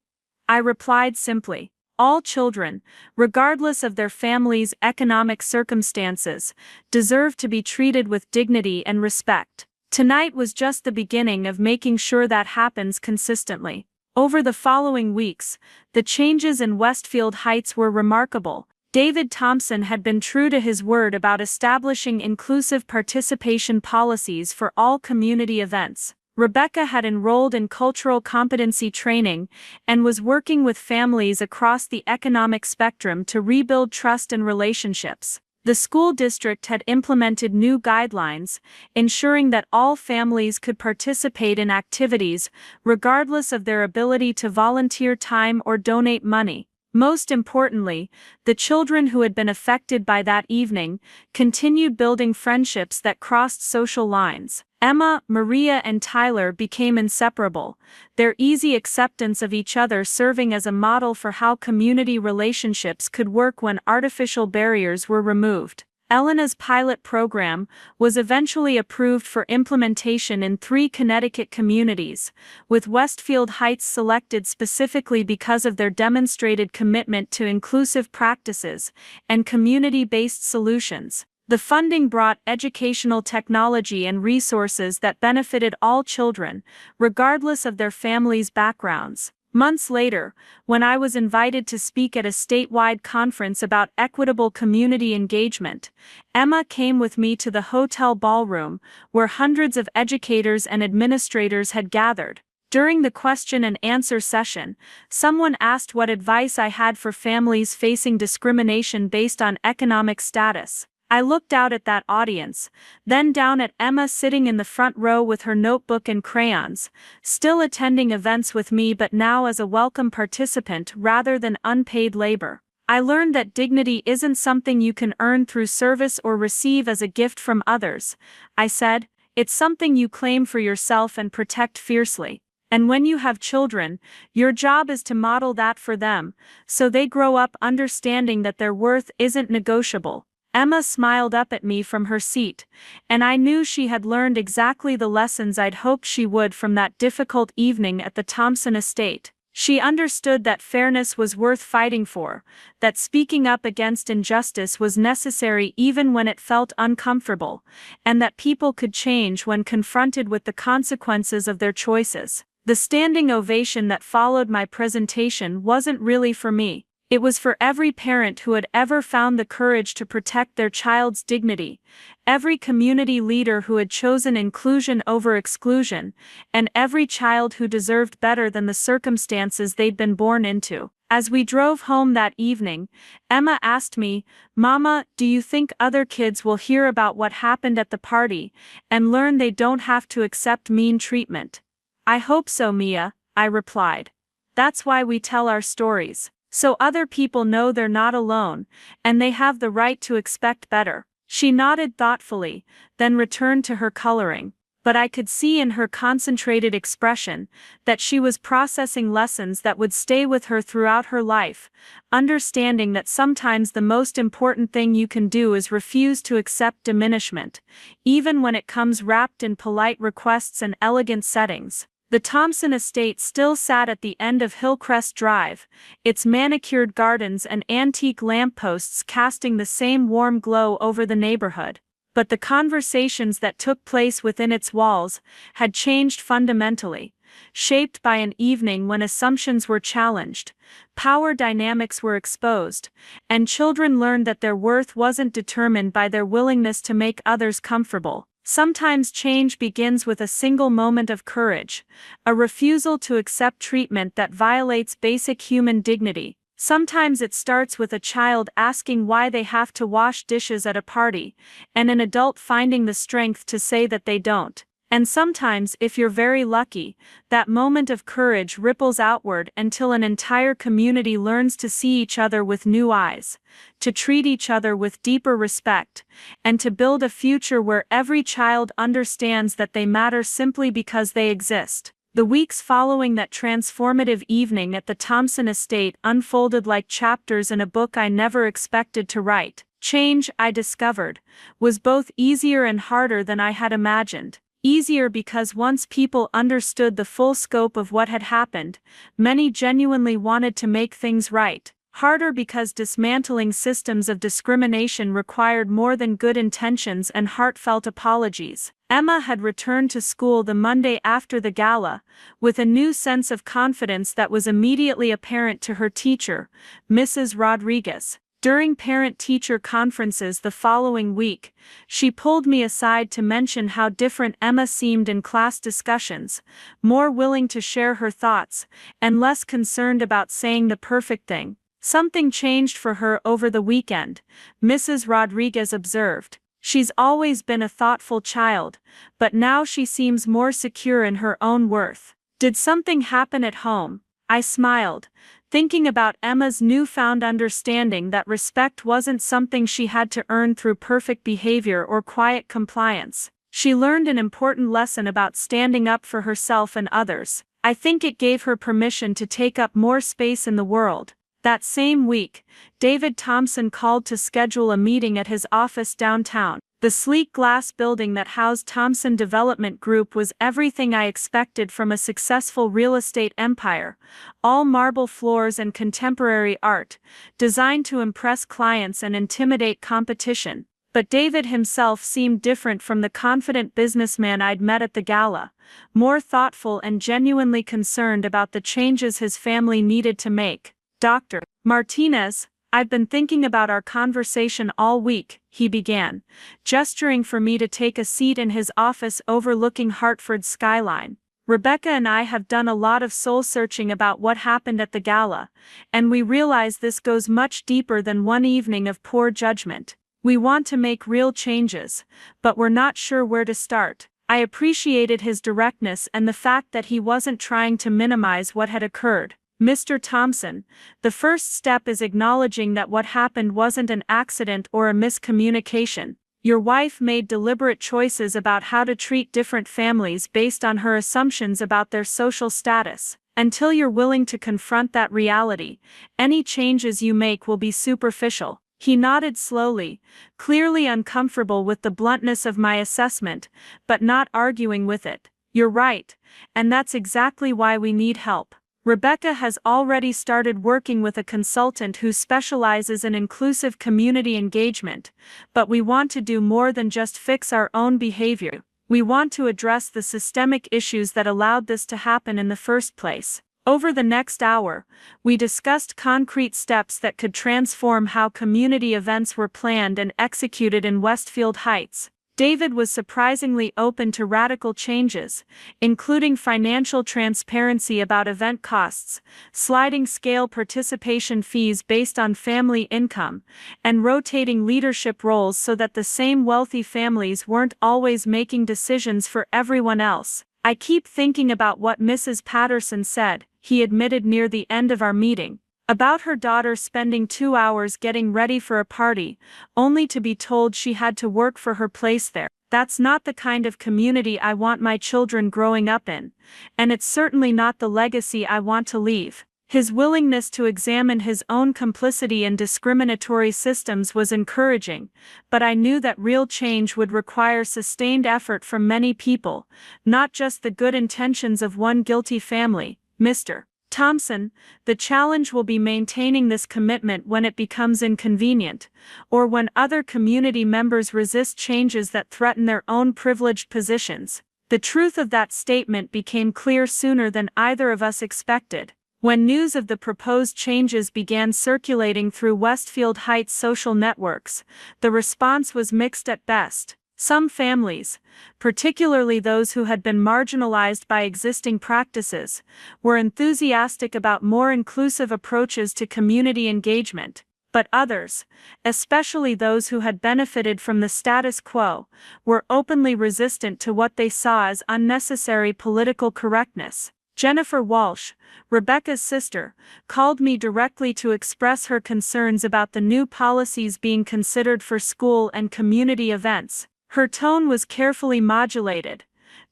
I replied simply. All children, regardless of their family's economic circumstances, deserve to be treated with dignity and respect. Tonight was just the beginning of making sure that happens consistently. Over the following weeks, the changes in Westfield Heights were remarkable. David Thompson had been true to his word about establishing inclusive participation policies for all community events. Rebecca had enrolled in cultural competency training and was working with families across the economic spectrum to rebuild trust and relationships. The school district had implemented new guidelines, ensuring that all families could participate in activities, regardless of their ability to volunteer time or donate money. Most importantly, the children who had been affected by that evening continued building friendships that crossed social lines. Emma, Maria, and Tyler became inseparable, their easy acceptance of each other serving as a model for how community relationships could work when artificial barriers were removed. Elena's pilot program was eventually approved for implementation in 3 Connecticut communities, with Westfield Heights selected specifically because of their demonstrated commitment to inclusive practices and community-based solutions. The funding brought educational technology and resources that benefited all children, regardless of their families' backgrounds. Months later, when I was invited to speak at a statewide conference about equitable community engagement, Emma came with me to the hotel ballroom, where hundreds of educators and administrators had gathered. During the question and answer session, someone asked what advice I had for families facing discrimination based on economic status. I looked out at that audience, then down at Emma sitting in the front row with her notebook and crayons, still attending events with me but now as a welcome participant rather than unpaid labor. I learned that dignity isn't something you can earn through service or receive as a gift from others. I said, it's something you claim for yourself and protect fiercely. And when you have children, your job is to model that for them, so they grow up understanding that their worth isn't negotiable. Emma smiled up at me from her seat, and I knew she had learned exactly the lessons I'd hoped she would from that difficult evening at the Thompson estate. She understood that fairness was worth fighting for, that speaking up against injustice was necessary even when it felt uncomfortable, and that people could change when confronted with the consequences of their choices. The standing ovation that followed my presentation wasn't really for me. It was for every parent who had ever found the courage to protect their child's dignity, every community leader who had chosen inclusion over exclusion, and every child who deserved better than the circumstances they'd been born into. As we drove home that evening, Emma asked me, "Mama, do you think other kids will hear about what happened at the party and learn they don't have to accept mean treatment?" "I hope so, Mia," I replied. "That's why we tell our stories. So other people know they're not alone, and they have the right to expect better." She nodded thoughtfully, then returned to her coloring. but I could see in her concentrated expression that she was processing lessons that would stay with her throughout her life, understanding that sometimes the most important thing you can do is refuse to accept diminishment, even when it comes wrapped in polite requests and elegant settings. The Thompson estate still sat at the end of Hillcrest Drive, its manicured gardens and antique lampposts casting the same warm glow over the neighborhood. But the conversations that took place within its walls had changed fundamentally, shaped by an evening when assumptions were challenged, power dynamics were exposed, and children learned that their worth wasn't determined by their willingness to make others comfortable. Sometimes change begins with a single moment of courage, a refusal to accept treatment that violates basic human dignity. Sometimes it starts with a child asking why they have to wash dishes at a party, and an adult finding the strength to say that they don't. And sometimes, if you're very lucky, that moment of courage ripples outward until an entire community learns to see each other with new eyes, to treat each other with deeper respect, and to build a future where every child understands that they matter simply because they exist. The weeks following that transformative evening at the Thompson estate unfolded like chapters in a book I never expected to write. Change, I discovered, was both easier and harder than I had imagined. Easier because once people understood the full scope of what had happened, many genuinely wanted to make things right. Harder because dismantling systems of discrimination required more than good intentions and heartfelt apologies. Emma had returned to school the Monday after the gala, with a new sense of confidence that was immediately apparent to her teacher, Mrs. Rodriguez. During parent-teacher conferences the following week, she pulled me aside to mention how different Emma seemed in class discussions, more willing to share her thoughts, and less concerned about saying the perfect thing. Something changed for her over the weekend, Mrs. Rodriguez observed. She's always been a thoughtful child, but now she seems more secure in her own worth. Did something happen at home? I smiled, thinking about Emma's newfound understanding that respect wasn't something she had to earn through perfect behavior or quiet compliance. She learned an important lesson about standing up for herself and others. I think it gave her permission to take up more space in the world. That same week, David Thompson called to schedule a meeting at his office downtown. The sleek glass building that housed Thompson Development Group was everything I expected from a successful real estate empire, all marble floors and contemporary art, designed to impress clients and intimidate competition. But David himself seemed different from the confident businessman I'd met at the gala, more thoughtful and genuinely concerned about the changes his family needed to make. Dr. Martinez, I've been thinking about our conversation all week, he began, gesturing for me to take a seat in his office overlooking Hartford's skyline. Rebecca and I have done a lot of soul-searching about what happened at the gala, and we realize this goes much deeper than one evening of poor judgment. We want to make real changes, but we're not sure where to start. I appreciated his directness and the fact that he wasn't trying to minimize what had occurred. Mr. Thompson, the first step is acknowledging that what happened wasn't an accident or a miscommunication. Your wife made deliberate choices about how to treat different families based on her assumptions about their social status. Until you're willing to confront that reality, any changes you make will be superficial. He nodded slowly, clearly uncomfortable with the bluntness of my assessment, but not arguing with it. You're right, and that's exactly why we need help. Rebecca has already started working with a consultant who specializes in inclusive community engagement, but we want to do more than just fix our own behavior. We want to address the systemic issues that allowed this to happen in the first place. Over the next hour, we discussed concrete steps that could transform how community events were planned and executed in Westfield Heights. David was surprisingly open to radical changes, including financial transparency about event costs, sliding scale participation fees based on family income, and rotating leadership roles so that the same wealthy families weren't always making decisions for everyone else. I keep thinking about what Mrs. Patterson said, he admitted near the end of our meeting, about her daughter spending 2 hours getting ready for a party, only to be told she had to work for her place there. That's not the kind of community I want my children growing up in, and it's certainly not the legacy I want to leave. His willingness to examine his own complicity in discriminatory systems was encouraging, but I knew that real change would require sustained effort from many people, not just the good intentions of one guilty family. Mr. Thompson, the challenge will be maintaining this commitment when it becomes inconvenient, or when other community members resist changes that threaten their own privileged positions. The truth of that statement became clear sooner than either of us expected. When news of the proposed changes began circulating through Westfield Heights social networks, the response was mixed at best. Some families, particularly those who had been marginalized by existing practices, were enthusiastic about more inclusive approaches to community engagement, but others, especially those who had benefited from the status quo, were openly resistant to what they saw as unnecessary political correctness. Jennifer Walsh, Rebecca's sister, called me directly to express her concerns about the new policies being considered for school and community events. Her tone was carefully modulated,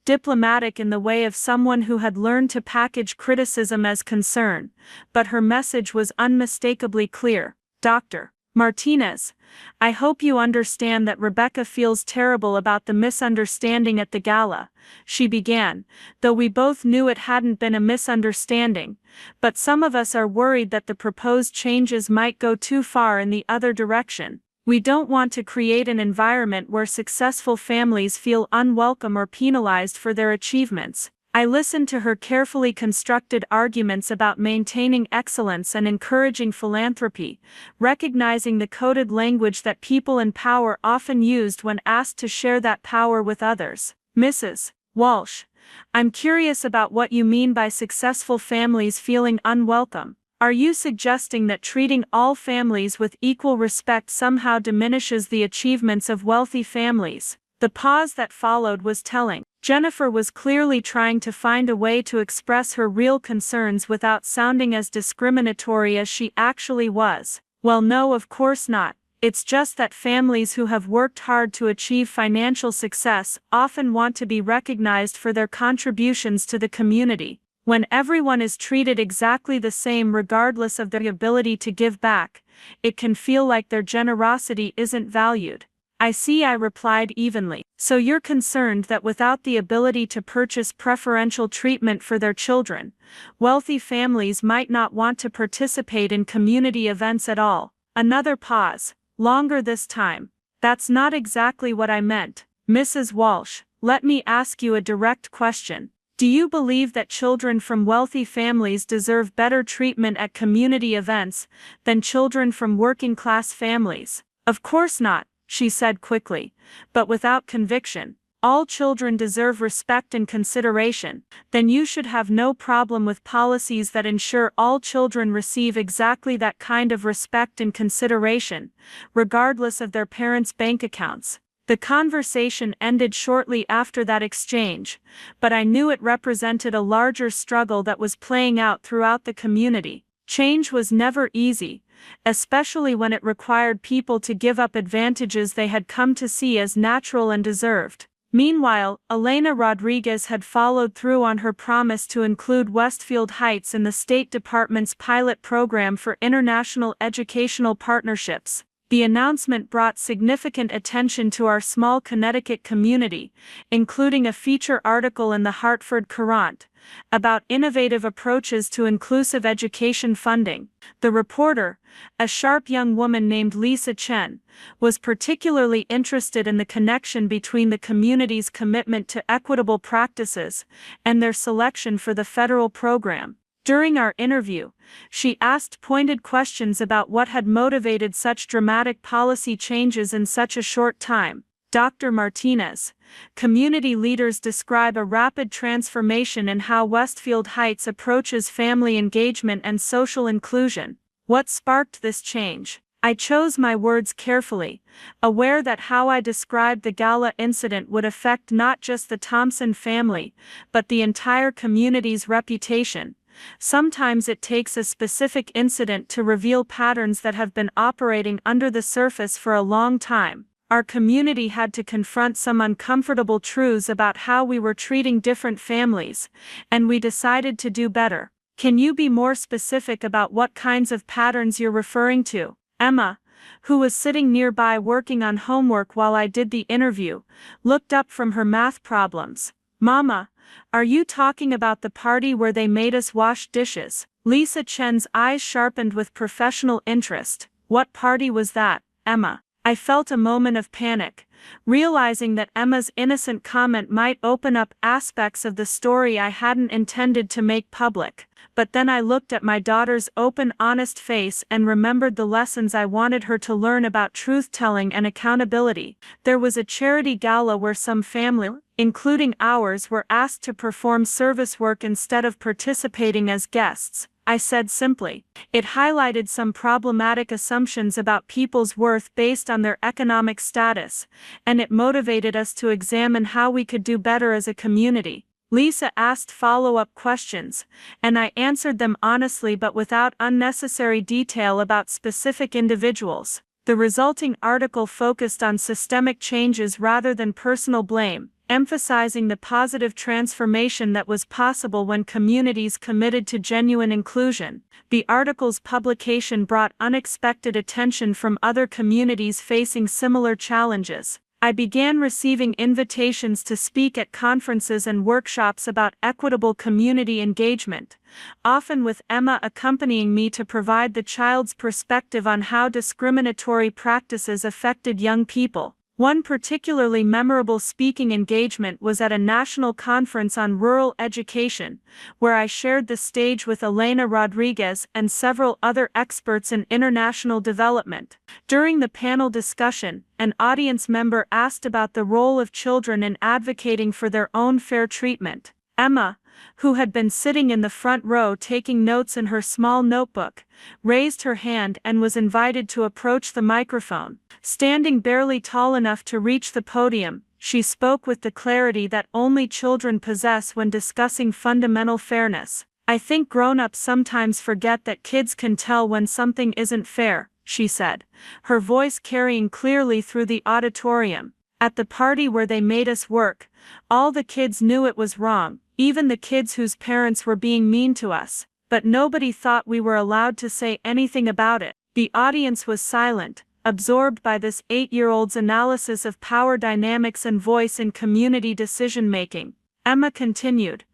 diplomatic in the way of someone who had learned to package criticism as concern, but her message was unmistakably clear. Dr. Martinez, I hope you understand that Rebecca feels terrible about the misunderstanding at the gala, she began, though we both knew it hadn't been a misunderstanding, but some of us are worried that the proposed changes might go too far in the other direction. We don't want to create an environment where successful families feel unwelcome or penalized for their achievements. I listened to her carefully constructed arguments about maintaining excellence and encouraging philanthropy, recognizing the coded language that people in power often used when asked to share that power with others. Mrs. Walsh, I'm curious about what you mean by successful families feeling unwelcome. Are you suggesting that treating all families with equal respect somehow diminishes the achievements of wealthy families? The pause that followed was telling. Jennifer was clearly trying to find a way to express her real concerns without sounding as discriminatory as she actually was. Well, no, of course not. It's just that families who have worked hard to achieve financial success often want to be recognized for their contributions to the community. When everyone is treated exactly the same regardless of their ability to give back, it can feel like their generosity isn't valued. I see, I replied evenly. So you're concerned that without the ability to purchase preferential treatment for their children, wealthy families might not want to participate in community events at all. Another pause, longer this time. That's not exactly what I meant. Mrs. Walsh, let me ask you a direct question. Do you believe that children from wealthy families deserve better treatment at community events than children from working-class families? Of course not, she said quickly, but without conviction. All children deserve respect and consideration. Then you should have no problem with policies that ensure all children receive exactly that kind of respect and consideration, regardless of their parents' bank accounts. The conversation ended shortly after that exchange, but I knew it represented a larger struggle that was playing out throughout the community. Change was never easy, especially when it required people to give up advantages they had come to see as natural and deserved. Meanwhile, Elena Rodriguez had followed through on her promise to include Westfield Heights in the State Department's pilot program for international educational partnerships. The announcement brought significant attention to our small Connecticut community, including a feature article in the Hartford Courant about innovative approaches to inclusive education funding. The reporter, a sharp young woman named Lisa Chen, was particularly interested in the connection between the community's commitment to equitable practices and their selection for the federal program. During our interview, she asked pointed questions about what had motivated such dramatic policy changes in such a short time. Dr. Martinez, community leaders describe a rapid transformation in how Westfield Heights approaches family engagement and social inclusion. What sparked this change? I chose my words carefully, aware that how I described the gala incident would affect not just the Thompson family, but the entire community's reputation. Sometimes it takes a specific incident to reveal patterns that have been operating under the surface for a long time. our community had to confront some uncomfortable truths about how we were treating different families, and we decided to do better. Can you be more specific about what kinds of patterns you're referring to? Emma, who was sitting nearby working on homework while I did the interview, looked up from her math problems. Mama, are you talking about the party where they made us wash dishes? Lisa Chen's eyes sharpened with professional interest. What party was that, Emma? I felt a moment of panic, realizing that Emma's innocent comment might open up aspects of the story I hadn't intended to make public. But then I looked at my daughter's open, honest face and remembered the lessons I wanted her to learn about truth-telling and accountability. There was a charity gala where some family, including ours, were asked to perform service work instead of participating as guests, I said simply. It highlighted some problematic assumptions about people's worth based on their economic status, and it motivated us to examine how we could do better as a community. Lisa asked follow-up questions, and I answered them honestly but without unnecessary detail about specific individuals. The resulting article focused on systemic changes rather than personal blame, emphasizing the positive transformation that was possible when communities committed to genuine inclusion. The article's publication brought unexpected attention from other communities facing similar challenges. I began receiving invitations to speak at conferences and workshops about equitable community engagement, often with Emma accompanying me to provide the child's perspective on how discriminatory practices affected young people. One particularly memorable speaking engagement was at a national conference on rural education, where I shared the stage with Elena Rodriguez and several other experts in international development. During the panel discussion, an audience member asked about the role of children in advocating for their own fair treatment. Emma, who had been sitting in the front row taking notes in her small notebook, raised her hand and was invited to approach the microphone. Standing barely tall enough to reach the podium, she spoke with the clarity that only children possess when discussing fundamental fairness. I think grown-ups sometimes forget that kids can tell when something isn't fair, she said, her voice carrying clearly through the auditorium. At the party where they made us work, all the kids knew it was wrong, even the kids whose parents were being mean to us, but nobody thought we were allowed to say anything about it. The audience was silent, absorbed by this 8-year-old's analysis of power dynamics and voice in community decision-making. Emma continued,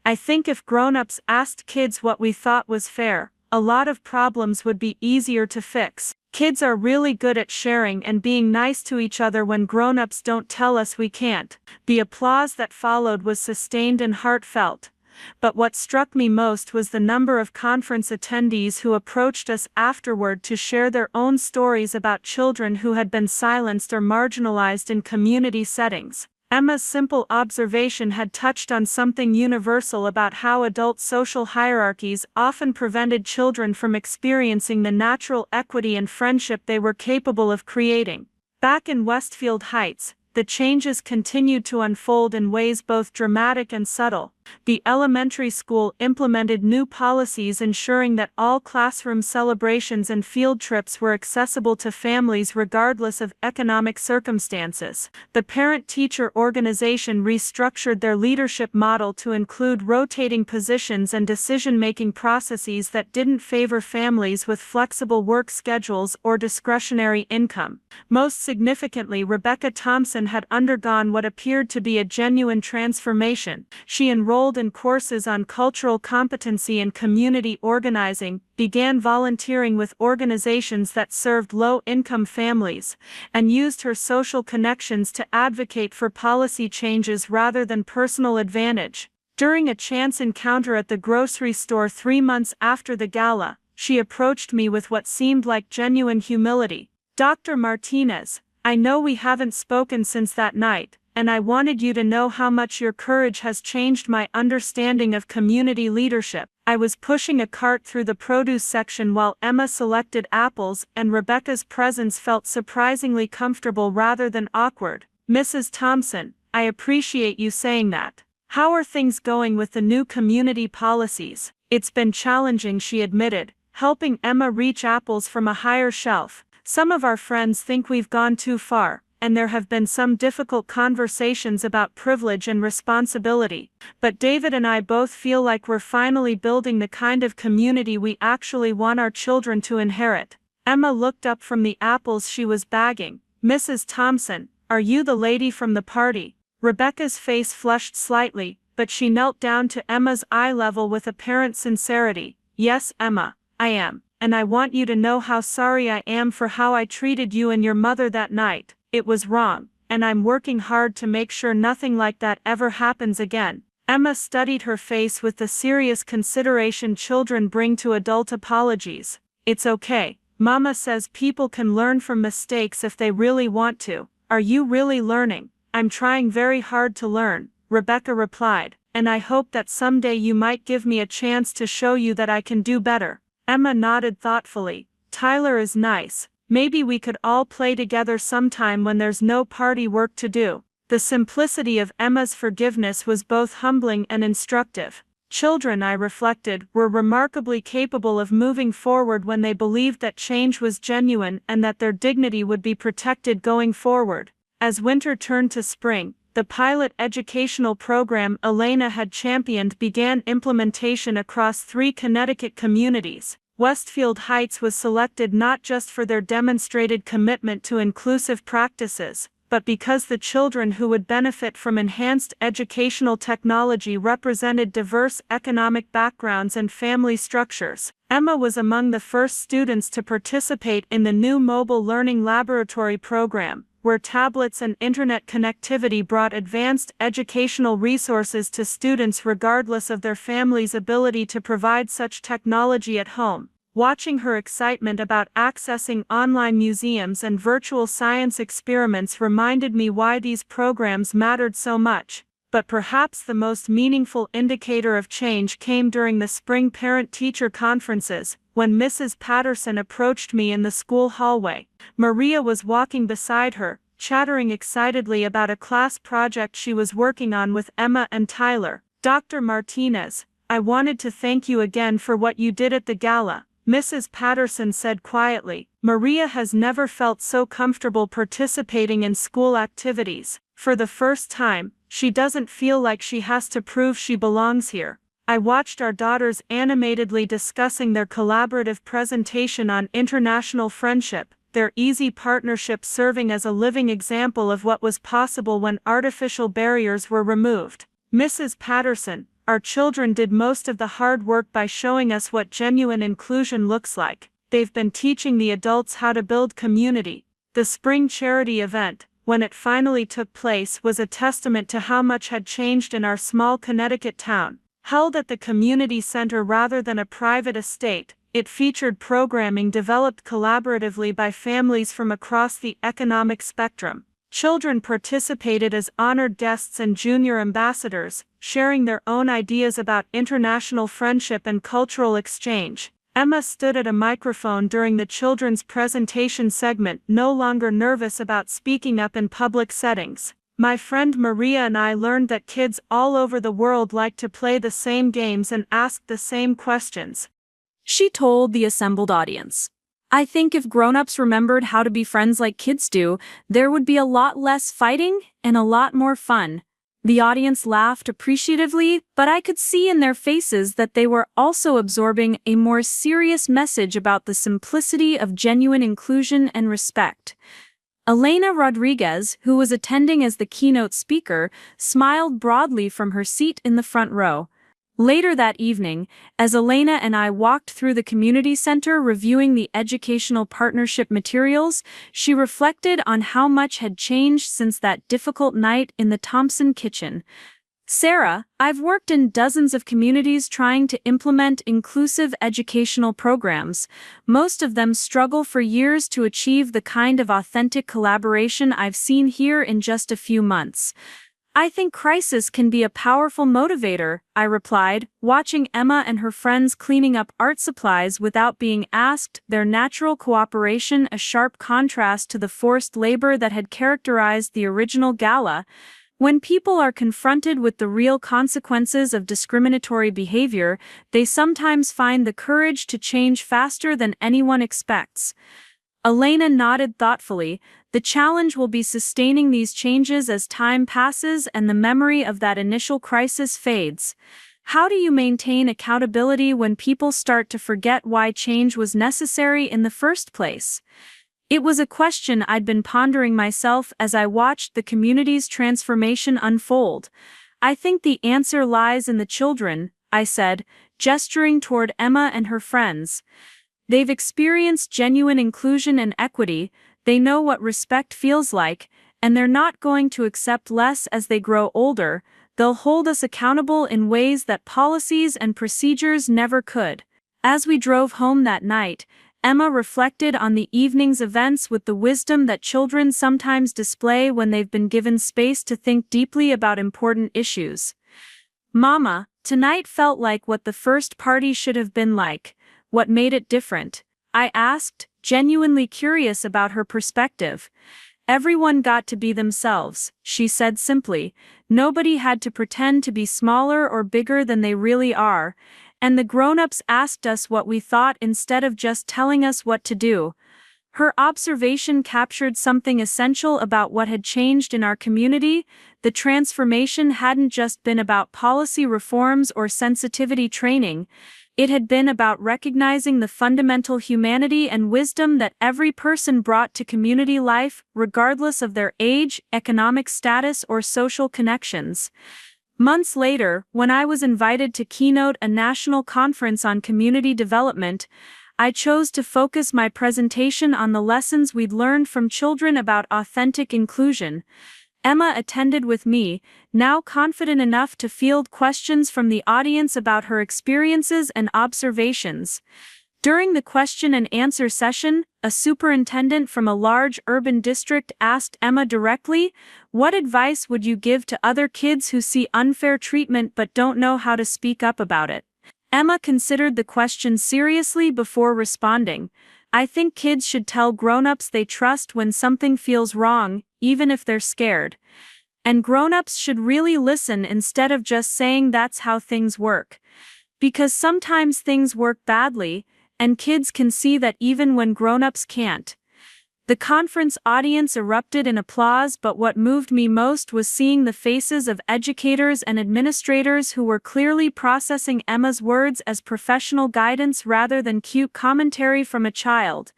I think if grown-ups asked kids what we thought was fair, a lot of problems would be easier to fix. Kids are really good at sharing and being nice to each other when grown-ups don't tell us we can't. The applause that followed was sustained and heartfelt. But what struck me most was the number of conference attendees who approached us afterward to share their own stories about children who had been silenced or marginalized in community settings. Emma's simple observation had touched on something universal about how adult social hierarchies often prevented children from experiencing the natural equity and friendship they were capable of creating. Back in Westfield Heights, the changes continued to unfold in ways both dramatic and subtle. The elementary school implemented new policies ensuring that all classroom celebrations and field trips were accessible to families regardless of economic circumstances. The parent-teacher organization restructured their leadership model to include rotating positions and decision-making processes that didn't favor families with flexible work schedules or discretionary income. Most significantly, Rebecca Thompson had undergone what appeared to be a genuine transformation. She enrolled in courses on cultural competency and community organizing, began volunteering with organizations that served low-income families, and used her social connections to advocate for policy changes rather than personal advantage. During a chance encounter at the grocery store 3 months after the gala, she approached me with what seemed like genuine humility. Dr. Martinez, I know we haven't spoken since that night, and I wanted you to know how much your courage has changed my understanding of community leadership. I was pushing a cart through the produce section while Emma selected apples, and Rebecca's presence felt surprisingly comfortable rather than awkward. Mrs. Thompson, I appreciate you saying that. How are things going with the new community policies? It's been challenging, she admitted, helping Emma reach apples from a higher shelf. Some of our friends think we've gone too far, and there have been some difficult conversations about privilege and responsibility. But David and I both feel like we're finally building the kind of community we actually want our children to inherit. Emma looked up from the apples she was bagging. Mrs. Thompson, are you the lady from the party? Rebecca's face flushed slightly, but she knelt down to Emma's eye level with apparent sincerity. Yes, Emma, I am, and I want you to know how sorry I am for how I treated you and your mother that night. It was wrong, and I'm working hard to make sure nothing like that ever happens again. Emma studied her face with the serious consideration children bring to adult apologies. It's okay. Mama says people can learn from mistakes if they really want to. Are you really learning? I'm trying very hard to learn, Rebecca replied, and I hope that someday you might give me a chance to show you that I can do better. Emma nodded thoughtfully. Tyler is nice. Maybe we could all play together sometime when there's no party work to do. The simplicity of Emma's forgiveness was both humbling and instructive. Children, I reflected, were remarkably capable of moving forward when they believed that change was genuine and that their dignity would be protected going forward. As winter turned to spring, the pilot educational program Elena had championed began implementation across 3 Connecticut communities. Westfield Heights was selected not just for their demonstrated commitment to inclusive practices, but because the children who would benefit from enhanced educational technology represented diverse economic backgrounds and family structures. Emma was among the first students to participate in the new Mobile Learning Laboratory program, where tablets and internet connectivity brought advanced educational resources to students regardless of their family's ability to provide such technology at home. Watching her excitement about accessing online museums and virtual science experiments reminded me why these programs mattered so much. But perhaps the most meaningful indicator of change came during the spring parent-teacher conferences, when Mrs. Patterson approached me in the school hallway. Maria was walking beside her, chattering excitedly about a class project she was working on with Emma and Tyler. Dr. Martinez, I wanted to thank you again for what you did at the gala, Mrs. Patterson said quietly. Maria has never felt so comfortable participating in school activities. For the first time, she doesn't feel like she has to prove she belongs here. I watched our daughters animatedly discussing their collaborative presentation on international friendship, their easy partnership serving as a living example of what was possible when artificial barriers were removed. Mrs. Patterson, our children did most of the hard work by showing us what genuine inclusion looks like. They've been teaching the adults how to build community. The spring charity event, when it finally took place, was a testament to how much had changed in our small Connecticut town. Held at the community center rather than a private estate, it featured programming developed collaboratively by families from across the economic spectrum. Children participated as honored guests and junior ambassadors, sharing their own ideas about international friendship and cultural exchange. Emma stood at a microphone during the children's presentation segment, no longer nervous about speaking up in public settings. My friend Maria and I learned that kids all over the world like to play the same games and ask the same questions, she told the assembled audience. I think if grown-ups remembered how to be friends like kids do, there would be a lot less fighting and a lot more fun. The audience laughed appreciatively, but I could see in their faces that they were also absorbing a more serious message about the simplicity of genuine inclusion and respect. Elena Rodriguez, who was attending as the keynote speaker, smiled broadly from her seat in the front row. Later that evening, as Elena and I walked through the community center reviewing the educational partnership materials, she reflected on how much had changed since that difficult night in the Thompson kitchen. Sarah, I've worked in dozens of communities trying to implement inclusive educational programs. Most of them struggle for years to achieve the kind of authentic collaboration I've seen here in just a few months. I think crisis can be a powerful motivator, I replied, watching Emma and her friends cleaning up art supplies without being asked, their natural cooperation a sharp contrast to the forced labor that had characterized the original gala. When people are confronted with the real consequences of discriminatory behavior, they sometimes find the courage to change faster than anyone expects. Elena nodded thoughtfully. The challenge will be sustaining these changes as time passes and the memory of that initial crisis fades. How do you maintain accountability when people start to forget why change was necessary in the first place? It was a question I'd been pondering myself as I watched the community's transformation unfold. I think the answer lies in the children, I said, gesturing toward Emma and her friends. They've experienced genuine inclusion and equity, they know what respect feels like, and they're not going to accept less as they grow older. They'll hold us accountable in ways that policies and procedures never could. As we drove home that night, Emma reflected on the evening's events with the wisdom that children sometimes display when they've been given space to think deeply about important issues. "Mama, tonight felt like what the first party should have been like. What made it different?" I asked, genuinely curious about her perspective. "Everyone got to be themselves," she said simply. "Nobody had to pretend to be smaller or bigger than they really are, and the grown-ups asked us what we thought instead of just telling us what to do." Her observation captured something essential about what had changed in our community. The transformation hadn't just been about policy reforms or sensitivity training. It had been about recognizing the fundamental humanity and wisdom that every person brought to community life, regardless of their age, economic status, or social connections. Months later, when I was invited to keynote a national conference on community development, I chose to focus my presentation on the lessons we'd learned from children about authentic inclusion. Emma attended with me, now confident enough to field questions from the audience about her experiences and observations. During the question and answer session, a superintendent from a large urban district asked Emma directly, "What advice would you give to other kids who see unfair treatment but don't know how to speak up about it?" Emma considered the question seriously before responding. "I think kids should tell grown-ups they trust when something feels wrong, even if they're scared. And grown-ups should really listen instead of just saying that's how things work. Because sometimes things work badly, and kids can see that even when grown-ups can't." The conference audience erupted in applause, but what moved me most was seeing the faces of educators and administrators who were clearly processing Emma's words as professional guidance rather than cute commentary from a child.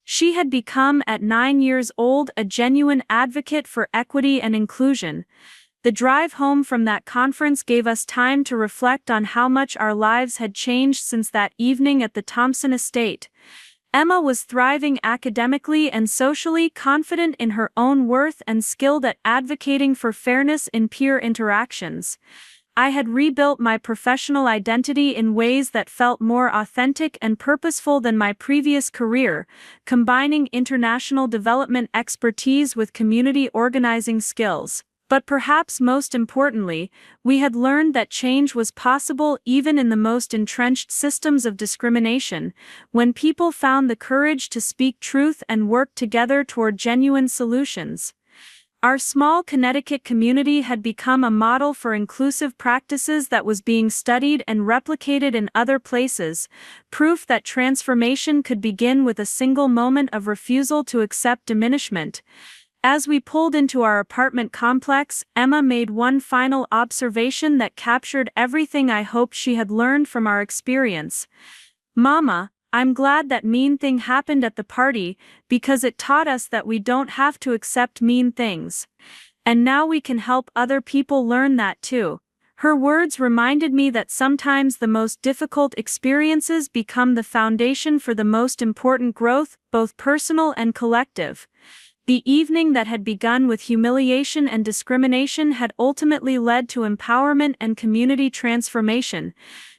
She had become, at 9 years old, a genuine advocate for equity and inclusion. The drive home from that conference gave us time to reflect on how much our lives had changed since that evening at the Thompson estate. Emma was thriving academically and socially, confident in her own worth and skilled at advocating for fairness in peer interactions. I had rebuilt my professional identity in ways that felt more authentic and purposeful than my previous career, combining international development expertise with community organizing skills. But perhaps most importantly, we had learned that change was possible even in the most entrenched systems of discrimination, when people found the courage to speak truth and work together toward genuine solutions. Our small Connecticut community had become a model for inclusive practices that was being studied and replicated in other places, proof that transformation could begin with a single moment of refusal to accept diminishment. As we pulled into our apartment complex, Emma made one final observation that captured everything I hoped she had learned from our experience. "Mama, I'm glad that mean thing happened at the party, because it taught us that we don't have to accept mean things. And now we can help other people learn that too." Her words reminded me that sometimes the most difficult experiences become the foundation for the most important growth, both personal and collective. The evening that had begun with humiliation and discrimination had ultimately led to empowerment and community transformation,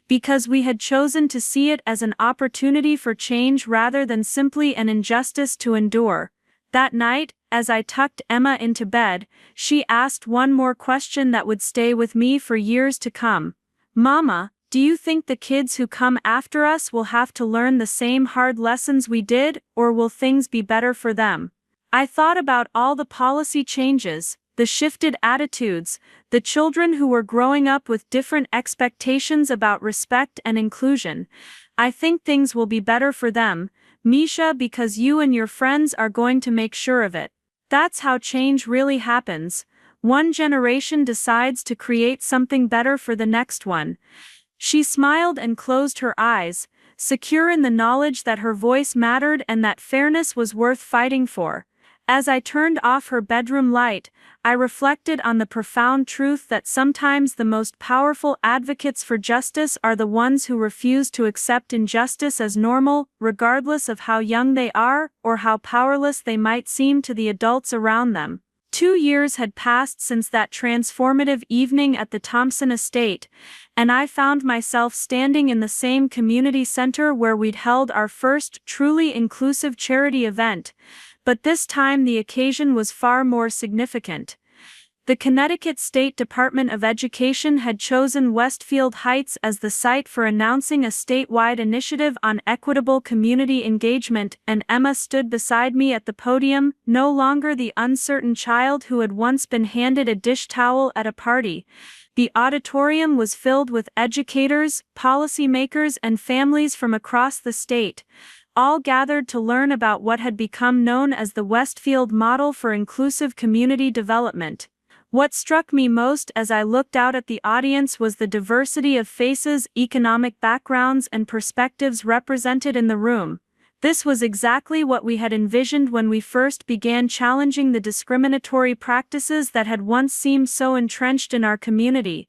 because we had chosen to see it as an opportunity for change rather than simply an injustice to endure. That night, as I tucked Emma into bed, she asked one more question that would stay with me for years to come. "Mama, do you think the kids who come after us will have to learn the same hard lessons we did, or will things be better for them?" I thought about all the policy changes, the shifted attitudes, the children who were growing up with different expectations about respect and inclusion. I think things will be better for them, Misha, because you and your friends are going to make sure of it. That's how change really happens. One generation decides to create something better for the next one. She smiled and closed her eyes, secure in the knowledge that her voice mattered and that fairness was worth fighting for. As I turned off her bedroom light, I reflected on the profound truth that sometimes the most powerful advocates for justice are the ones who refuse to accept injustice as normal, regardless of how young they are or how powerless they might seem to the adults around them. 2 years had passed since that transformative evening at the Thompson estate, and I found myself standing in the same community center where we'd held our first truly inclusive charity event. But this time the occasion was far more significant. The Connecticut State Department of Education had chosen Westfield Heights as the site for announcing a statewide initiative on equitable community engagement, and Emma stood beside me at the podium, no longer the uncertain child who had once been handed a dish towel at a party. The auditorium was filled with educators, policymakers, and families from across the state, all gathered to learn about what had become known as the Westfield Model for Inclusive Community Development. What struck me most as I looked out at the audience was the diversity of faces, economic backgrounds, and perspectives represented in the room. This was exactly what we had envisioned when we first began challenging the discriminatory practices that had once seemed so entrenched in our community.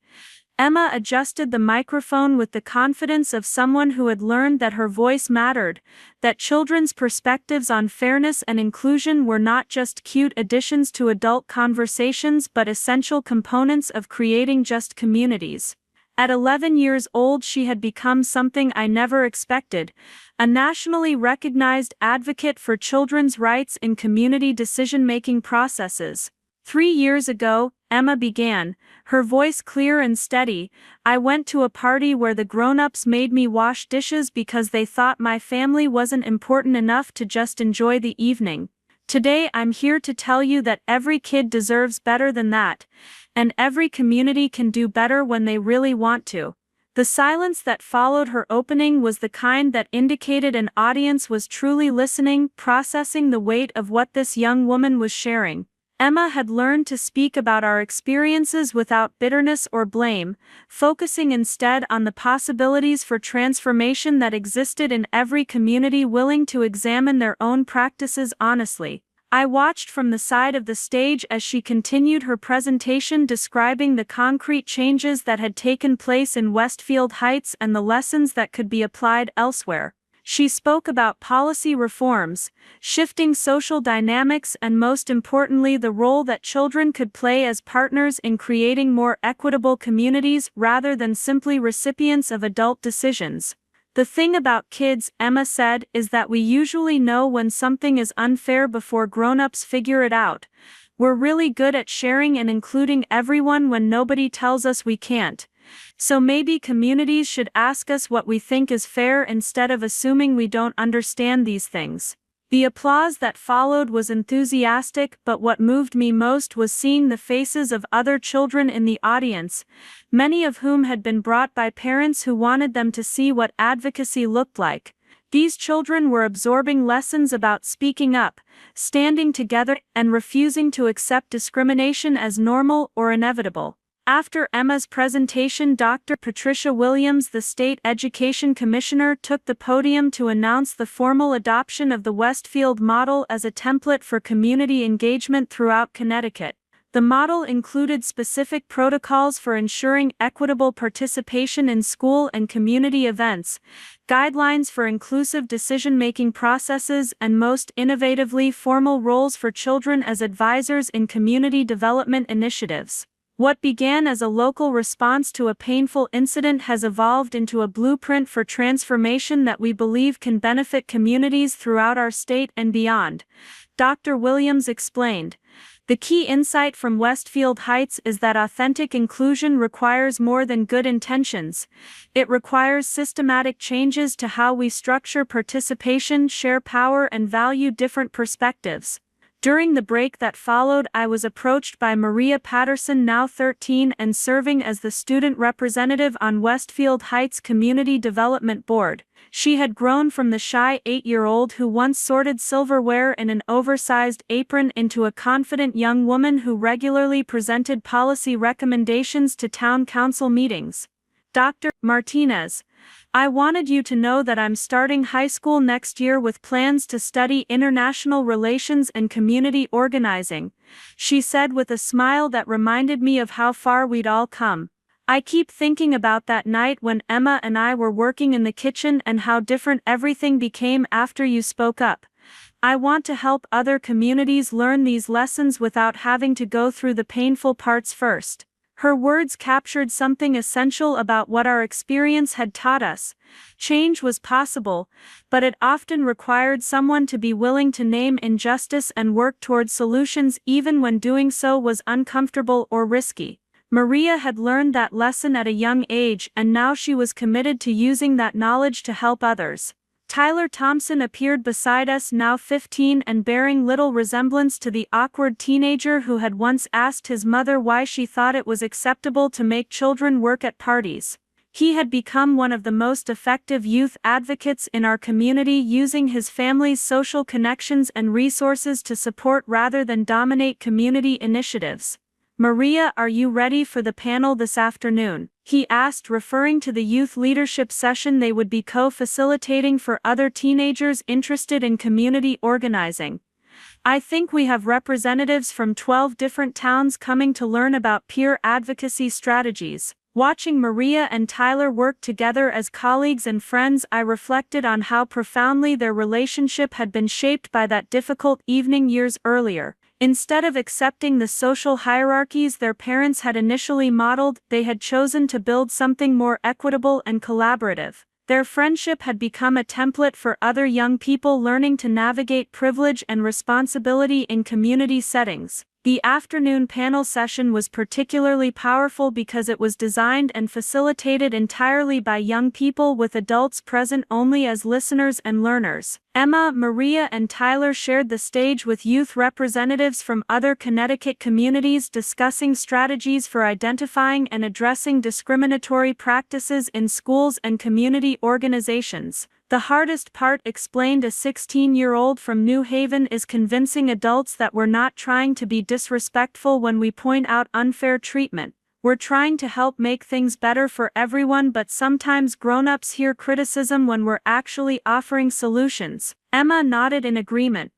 Emma adjusted the microphone with the confidence of someone who had learned that her voice mattered, that children's perspectives on fairness and inclusion were not just cute additions to adult conversations but essential components of creating just communities. At 11 years old, she had become something I never expected, a nationally recognized advocate for children's rights in community decision-making processes. 3 years ago, Emma began, her voice clear and steady. I went to a party where the grown-ups made me wash dishes because they thought my family wasn't important enough to just enjoy the evening. Today I'm here to tell you that every kid deserves better than that, and every community can do better when they really want to. The silence that followed her opening was the kind that indicated an audience was truly listening, processing the weight of what this young woman was sharing. Emma had learned to speak about our experiences without bitterness or blame, focusing instead on the possibilities for transformation that existed in every community willing to examine their own practices honestly. I watched from the side of the stage as she continued her presentation, describing the concrete changes that had taken place in Westfield Heights and the lessons that could be applied elsewhere. She spoke about policy reforms, shifting social dynamics, and most importantly, the role that children could play as partners in creating more equitable communities rather than simply recipients of adult decisions. The thing about kids, Emma said, is that we usually know when something is unfair before grown-ups figure it out. We're really good at sharing and including everyone when nobody tells us we can't. So maybe communities should ask us what we think is fair instead of assuming we don't understand these things. The applause that followed was enthusiastic, but what moved me most was seeing the faces of other children in the audience, many of whom had been brought by parents who wanted them to see what advocacy looked like. These children were absorbing lessons about speaking up, standing together, and refusing to accept discrimination as normal or inevitable. After Emma's presentation, Dr. Patricia Williams, the State Education Commissioner, took the podium to announce the formal adoption of the Westfield Model as a template for community engagement throughout Connecticut. The model included specific protocols for ensuring equitable participation in school and community events, guidelines for inclusive decision-making processes, and most innovatively, formal roles for children as advisors in community development initiatives. What began as a local response to a painful incident has evolved into a blueprint for transformation that we believe can benefit communities throughout our state and beyond. Dr. Williams explained, "The key insight from Westfield Heights is that authentic inclusion requires more than good intentions. It requires systematic changes to how we structure participation, share power, and value different perspectives. During the break that followed, I was approached by Maria Patterson, now 13 and serving as the student representative on Westfield Heights Community Development Board. She had grown from the shy 8-year-old who once sorted silverware in an oversized apron into a confident young woman who regularly presented policy recommendations to town council meetings. Dr. Martinez, I wanted you to know that I'm starting high school next year with plans to study international relations and community organizing, she said with a smile that reminded me of how far we'd all come. I keep thinking about that night when Emma and I were working in the kitchen and how different everything became after you spoke up. I want to help other communities learn these lessons without having to go through the painful parts first. Her words captured something essential about what our experience had taught us. Change was possible, but it often required someone to be willing to name injustice and work toward solutions even when doing so was uncomfortable or risky. Maria had learned that lesson at a young age, and now she was committed to using that knowledge to help others. Tyler Thompson appeared beside us, now 15 and bearing little resemblance to the awkward teenager who had once asked his mother why she thought it was acceptable to make children work at parties. He had become one of the most effective youth advocates in our community, using his family's social connections and resources to support rather than dominate community initiatives. Maria, are you ready for the panel this afternoon? He asked, referring to the youth leadership session they would be co-facilitating for other teenagers interested in community organizing. I think we have representatives from 12 different towns coming to learn about peer advocacy strategies. Watching Maria and Tyler work together as colleagues and friends, I reflected on how profoundly their relationship had been shaped by that difficult evening years earlier. Instead of accepting the social hierarchies their parents had initially modeled, they had chosen to build something more equitable and collaborative. Their friendship had become a template for other young people learning to navigate privilege and responsibility in community settings. The afternoon panel session was particularly powerful because it was designed and facilitated entirely by young people, with adults present only as listeners and learners. Emma, Maria, and Tyler shared the stage with youth representatives from other Connecticut communities discussing strategies for identifying and addressing discriminatory practices in schools and community organizations. The hardest part, explained a 16-year-old from New Haven, is convincing adults that we're not trying to be disrespectful when we point out unfair treatment. We're trying to help make things better for everyone, but sometimes grown-ups hear criticism when we're actually offering solutions. Emma nodded in agreement.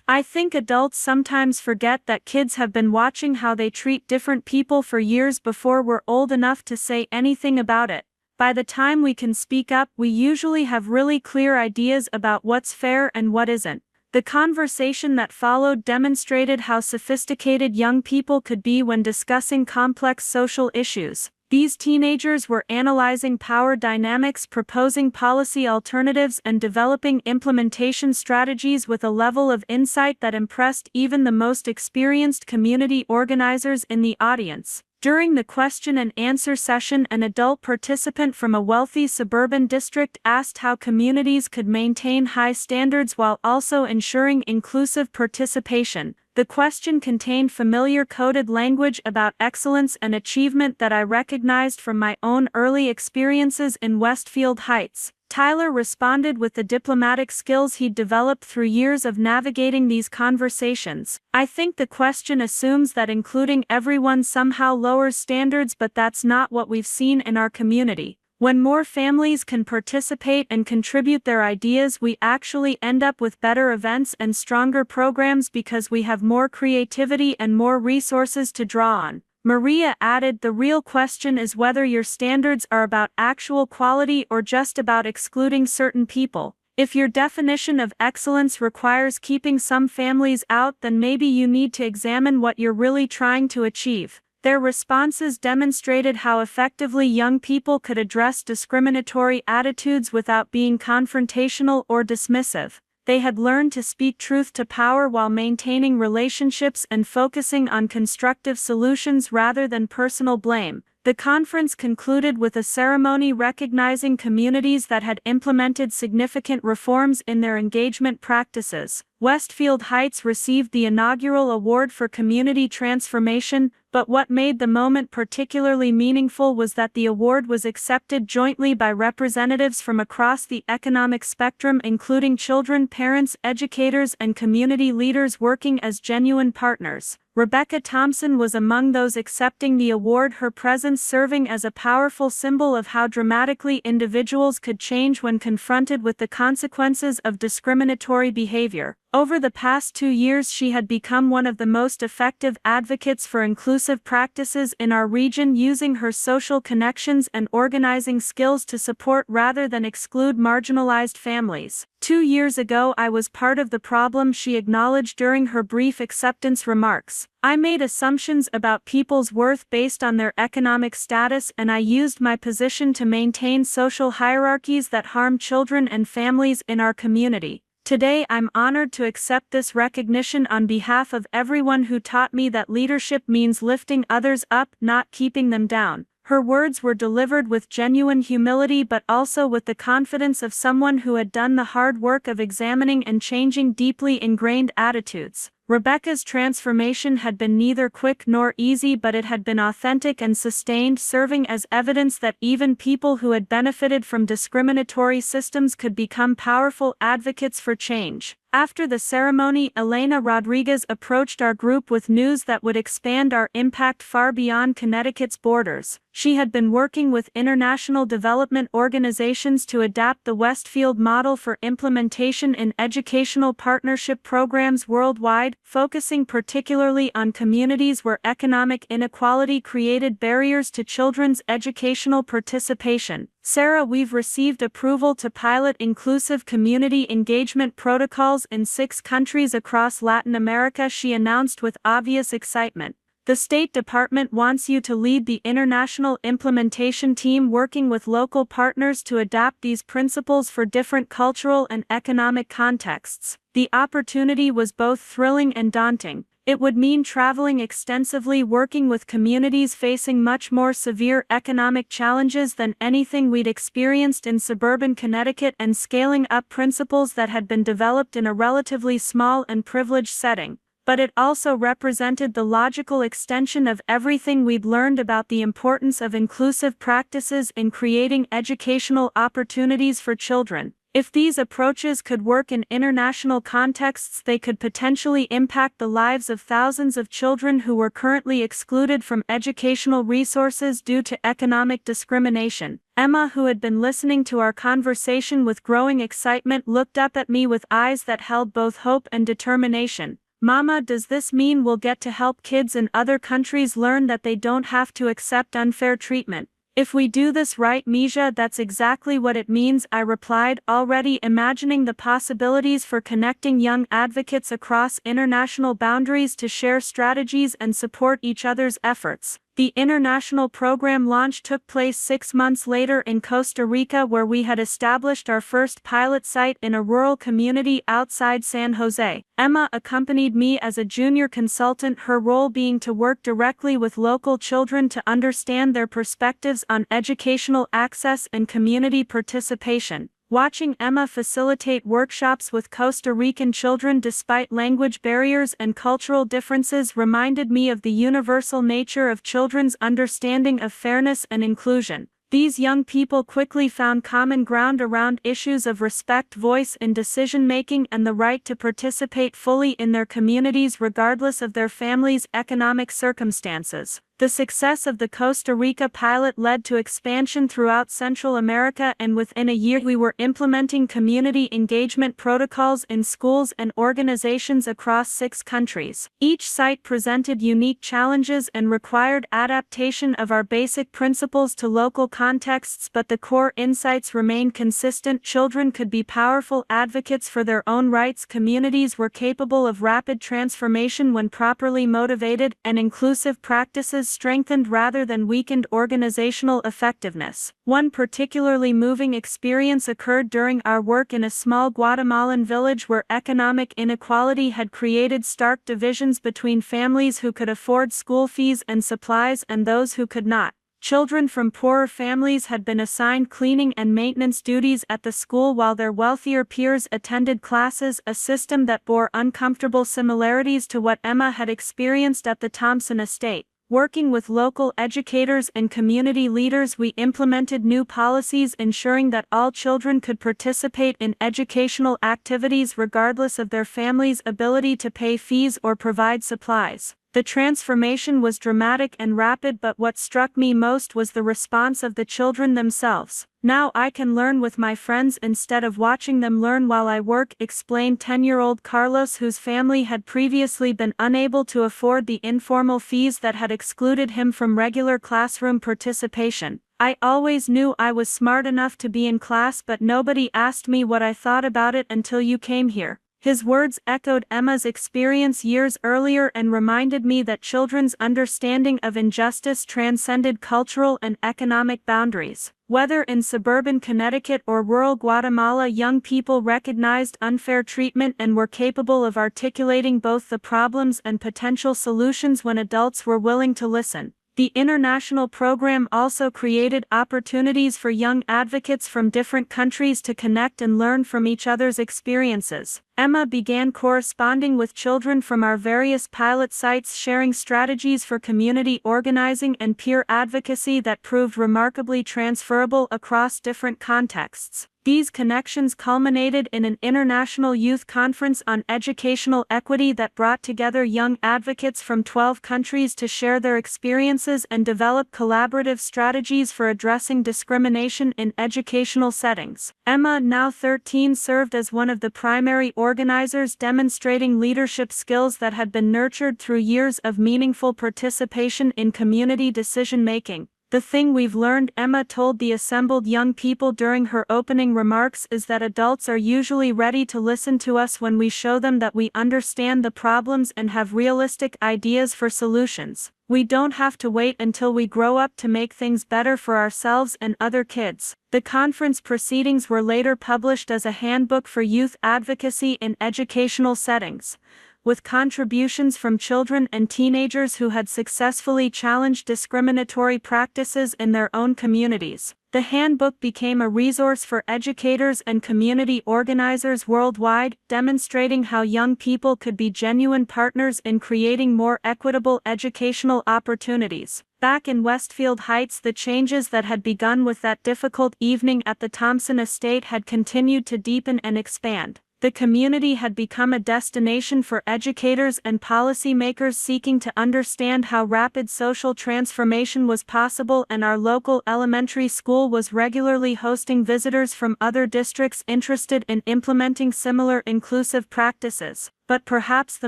I think adults sometimes forget that kids have been watching how they treat different people for years before we're old enough to say anything about it. By the time we can speak up, we usually have really clear ideas about what's fair and what isn't. The conversation that followed demonstrated how sophisticated young people could be when discussing complex social issues. These teenagers were analyzing power dynamics, proposing policy alternatives, and developing implementation strategies with a level of insight that impressed even the most experienced community organizers in the audience. During the question and answer session, an adult participant from a wealthy suburban district asked how communities could maintain high standards while also ensuring inclusive participation. The question contained familiar coded language about excellence and achievement that I recognized from my own early experiences in Westfield Heights. Tyler responded with the diplomatic skills he'd developed through years of navigating these conversations. I think the question assumes that including everyone somehow lowers standards, but that's not what we've seen in our community. When more families can participate and contribute their ideas, we actually end up with better events and stronger programs because we have more creativity and more resources to draw on. Maria added, the real question is whether your standards are about actual quality or just about excluding certain people. If your definition of excellence requires keeping some families out, then maybe you need to examine what you're really trying to achieve. Their responses demonstrated how effectively young people could address discriminatory attitudes without being confrontational or dismissive. They had learned to speak truth to power while maintaining relationships and focusing on constructive solutions rather than personal blame. The conference concluded with a ceremony recognizing communities that had implemented significant reforms in their engagement practices. Westfield Heights received the inaugural award for community transformation, but what made the moment particularly meaningful was that the award was accepted jointly by representatives from across the economic spectrum, including children, parents, educators, and community leaders working as genuine partners. Rebecca Thompson was among those accepting the award, her presence serving as a powerful symbol of how dramatically individuals could change when confronted with the consequences of discriminatory behavior. Over the past 2 years, she had become one of the most effective advocates for inclusive practices in our region, using her social connections and organizing skills to support rather than exclude marginalized families. 2 years ago, I was part of the problem, she acknowledged during her brief acceptance remarks. I made assumptions about people's worth based on their economic status, and I used my position to maintain social hierarchies that harm children and families in our community. Today, I'm honored to accept this recognition on behalf of everyone who taught me that leadership means lifting others up, not keeping them down. Her words were delivered with genuine humility, but also with the confidence of someone who had done the hard work of examining and changing deeply ingrained attitudes. Rebecca's transformation had been neither quick nor easy, but it had been authentic and sustained, serving as evidence that even people who had benefited from discriminatory systems could become powerful advocates for change. After the ceremony, Elena Rodriguez approached our group with news that would expand our impact far beyond Connecticut's borders. She had been working with international development organizations to adapt the Westfield model for implementation in educational partnership programs worldwide, focusing particularly on communities where economic inequality created barriers to children's educational participation. Sarah, we've received approval to pilot inclusive community engagement protocols in 6 countries across Latin America, she announced with obvious excitement. The State Department wants you to lead the international implementation team, working with local partners to adapt these principles for different cultural and economic contexts. The opportunity was both thrilling and daunting. It would mean traveling extensively, working with communities facing much more severe economic challenges than anything we'd experienced in suburban Connecticut, and scaling up principles that had been developed in a relatively small and privileged setting. But it also represented the logical extension of everything we'd learned about the importance of inclusive practices in creating educational opportunities for children. If these approaches could work in international contexts, they could potentially impact the lives of thousands of children who were currently excluded from educational resources due to economic discrimination. Emma, who had been listening to our conversation with growing excitement, looked up at me with eyes that held both hope and determination. Mama, does this mean we'll get to help kids in other countries learn that they don't have to accept unfair treatment? If we do this right, Misha, that's exactly what it means, I replied, already imagining the possibilities for connecting young advocates across international boundaries to share strategies and support each other's efforts. The international program launch took place 6 months later in Costa Rica, where we had established our first pilot site in a rural community outside San Jose. Emma accompanied me as a junior consultant, her role being to work directly with local children to understand their perspectives on educational access and community participation. Watching Emma facilitate workshops with Costa Rican children despite language barriers and cultural differences reminded me of the universal nature of children's understanding of fairness and inclusion. These young people quickly found common ground around issues of respect, voice in decision-making, and the right to participate fully in their communities regardless of their family's economic circumstances. The success of the Costa Rica pilot led to expansion throughout Central America, and within a year we were implementing community engagement protocols in schools and organizations across 6 countries. Each site presented unique challenges and required adaptation of our basic principles to local contexts, but the core insights remained consistent. Children could be powerful advocates for their own rights, communities were capable of rapid transformation when properly motivated, and inclusive practices strengthened rather than weakened organizational effectiveness. One particularly moving experience occurred during our work in a small Guatemalan village where economic inequality had created stark divisions between families who could afford school fees and supplies and those who could not. Children from poorer families had been assigned cleaning and maintenance duties at the school while their wealthier peers attended classes, a system that bore uncomfortable similarities to what Emma had experienced at the Thompson estate. Working with local educators and community leaders, we implemented new policies ensuring that all children could participate in educational activities regardless of their family's ability to pay fees or provide supplies. The transformation was dramatic and rapid, but what struck me most was the response of the children themselves. "Now I can learn with my friends instead of watching them learn while I work," explained 10-year-old Carlos, whose family had previously been unable to afford the informal fees that had excluded him from regular classroom participation. "I always knew I was smart enough to be in class, but nobody asked me what I thought about it until you came here." His words echoed Emma's experience years earlier and reminded me that children's understanding of injustice transcended cultural and economic boundaries. Whether in suburban Connecticut or rural Guatemala, young people recognized unfair treatment and were capable of articulating both the problems and potential solutions when adults were willing to listen. The international program also created opportunities for young advocates from different countries to connect and learn from each other's experiences. Emma began corresponding with children from our various pilot sites, sharing strategies for community organizing and peer advocacy that proved remarkably transferable across different contexts. These connections culminated in an international youth conference on educational equity that brought together young advocates from 12 countries to share their experiences and develop collaborative strategies for addressing discrimination in educational settings. Emma, now 13, served as one of the primary organizers, demonstrating leadership skills that had been nurtured through years of meaningful participation in community decision-making. "The thing we've learned," Emma told the assembled young people during her opening remarks, "is that adults are usually ready to listen to us when we show them that we understand the problems and have realistic ideas for solutions. We don't have to wait until we grow up to make things better for ourselves and other kids." The conference proceedings were later published as a handbook for youth advocacy in educational settings, with contributions from children and teenagers who had successfully challenged discriminatory practices in their own communities. The handbook became a resource for educators and community organizers worldwide, demonstrating how young people could be genuine partners in creating more equitable educational opportunities. Back in Westfield Heights, the changes that had begun with that difficult evening at the Thompson estate had continued to deepen and expand. The community had become a destination for educators and policymakers seeking to understand how rapid social transformation was possible, and our local elementary school was regularly hosting visitors from other districts interested in implementing similar inclusive practices. But perhaps the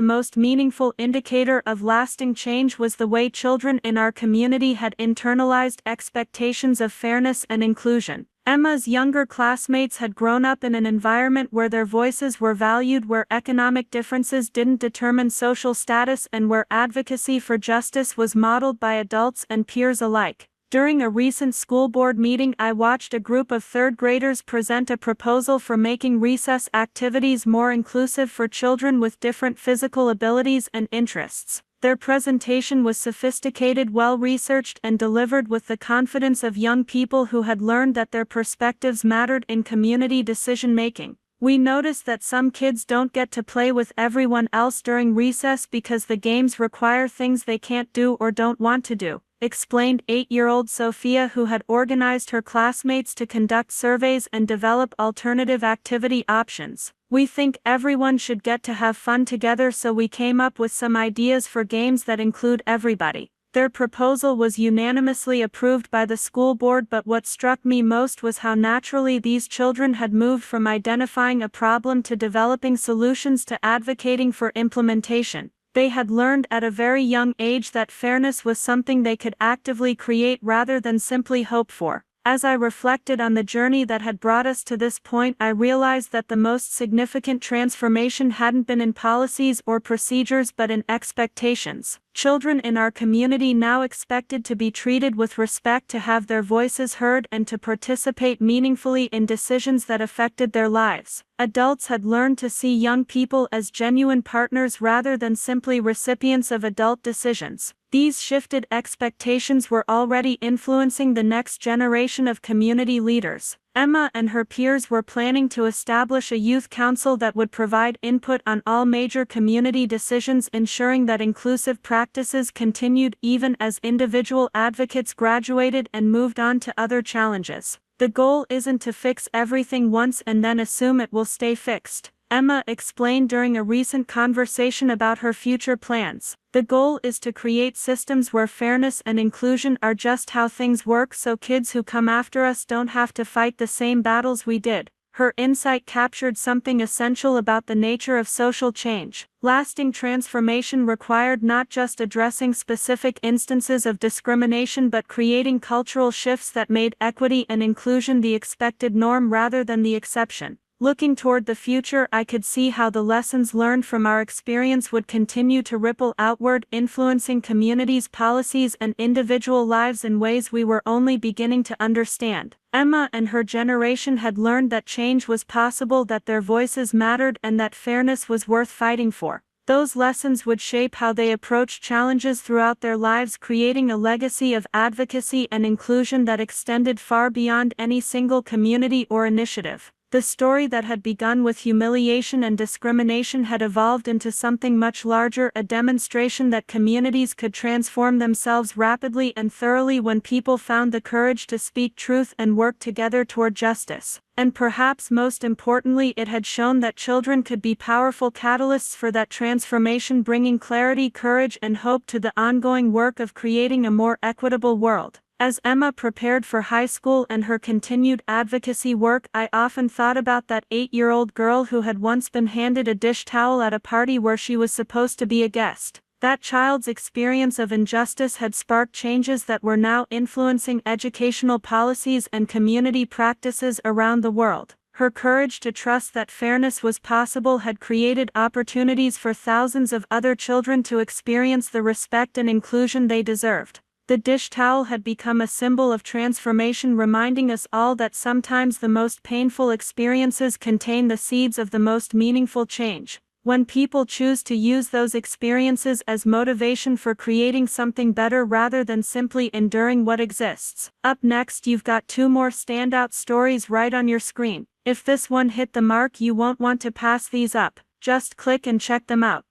most meaningful indicator of lasting change was the way children in our community had internalized expectations of fairness and inclusion. Emma's younger classmates had grown up in an environment where their voices were valued, where economic differences didn't determine social status, and where advocacy for justice was modeled by adults and peers alike. During a recent school board meeting, I watched a group of third graders present a proposal for making recess activities more inclusive for children with different physical abilities and interests. Their presentation was sophisticated, well-researched, and delivered with the confidence of young people who had learned that their perspectives mattered in community decision-making. "We noticed that some kids don't get to play with everyone else during recess because the games require things they can't do or don't want to do," explained 8-year-old Sophia, who had organized her classmates to conduct surveys and develop alternative activity options. "We think everyone should get to have fun together, so we came up with some ideas for games that include everybody." Their proposal was unanimously approved by the school board, but what struck me most was how naturally these children had moved from identifying a problem to developing solutions to advocating for implementation. They had learned at a very young age that fairness was something they could actively create rather than simply hope for. As I reflected on the journey that had brought us to this point, I realized that the most significant transformation hadn't been in policies or procedures but in expectations. Children in our community now expected to be treated with respect, to have their voices heard, and to participate meaningfully in decisions that affected their lives. Adults had learned to see young people as genuine partners rather than simply recipients of adult decisions. These shifted expectations were already influencing the next generation of community leaders. Emma and her peers were planning to establish a youth council that would provide input on all major community decisions, ensuring that inclusive practices continued even as individual advocates graduated and moved on to other challenges. The goal isn't to fix everything once and then assume it will stay fixed, Emma explained during a recent conversation about her future plans. The goal is to create systems where fairness and inclusion are just how things work, so kids who come after us don't have to fight the same battles we did. Her insight captured something essential about the nature of social change. Lasting transformation required not just addressing specific instances of discrimination but creating cultural shifts that made equity and inclusion the expected norm rather than the exception. Looking toward the future, I could see how the lessons learned from our experience would continue to ripple outward, influencing communities' policies and individual lives in ways we were only beginning to understand. Emma and her generation had learned that change was possible, that their voices mattered, and that fairness was worth fighting for. Those lessons would shape how they approach challenges throughout their lives, creating a legacy of advocacy and inclusion that extended far beyond any single community or initiative. The story that had begun with humiliation and discrimination had evolved into something much larger, a demonstration that communities could transform themselves rapidly and thoroughly when people found the courage to speak truth and work together toward justice. And perhaps most importantly, it had shown that children could be powerful catalysts for that transformation, bringing clarity, courage, and hope to the ongoing work of creating a more equitable world. As Emma prepared for high school and her continued advocacy work, I often thought about that 8-year-old girl who had once been handed a dish towel at a party where she was supposed to be a guest. That child's experience of injustice had sparked changes that were now influencing educational policies and community practices around the world. Her courage to trust that fairness was possible had created opportunities for thousands of other children to experience the respect and inclusion they deserved. The dish towel had become a symbol of transformation, reminding us all that sometimes the most painful experiences contain the seeds of the most meaningful change. When people choose to use those experiences as motivation for creating something better rather than simply enduring what exists. Up next, you've got 2 more standout stories right on your screen. If this one hit the mark, you won't want to pass these up. Just click and check them out.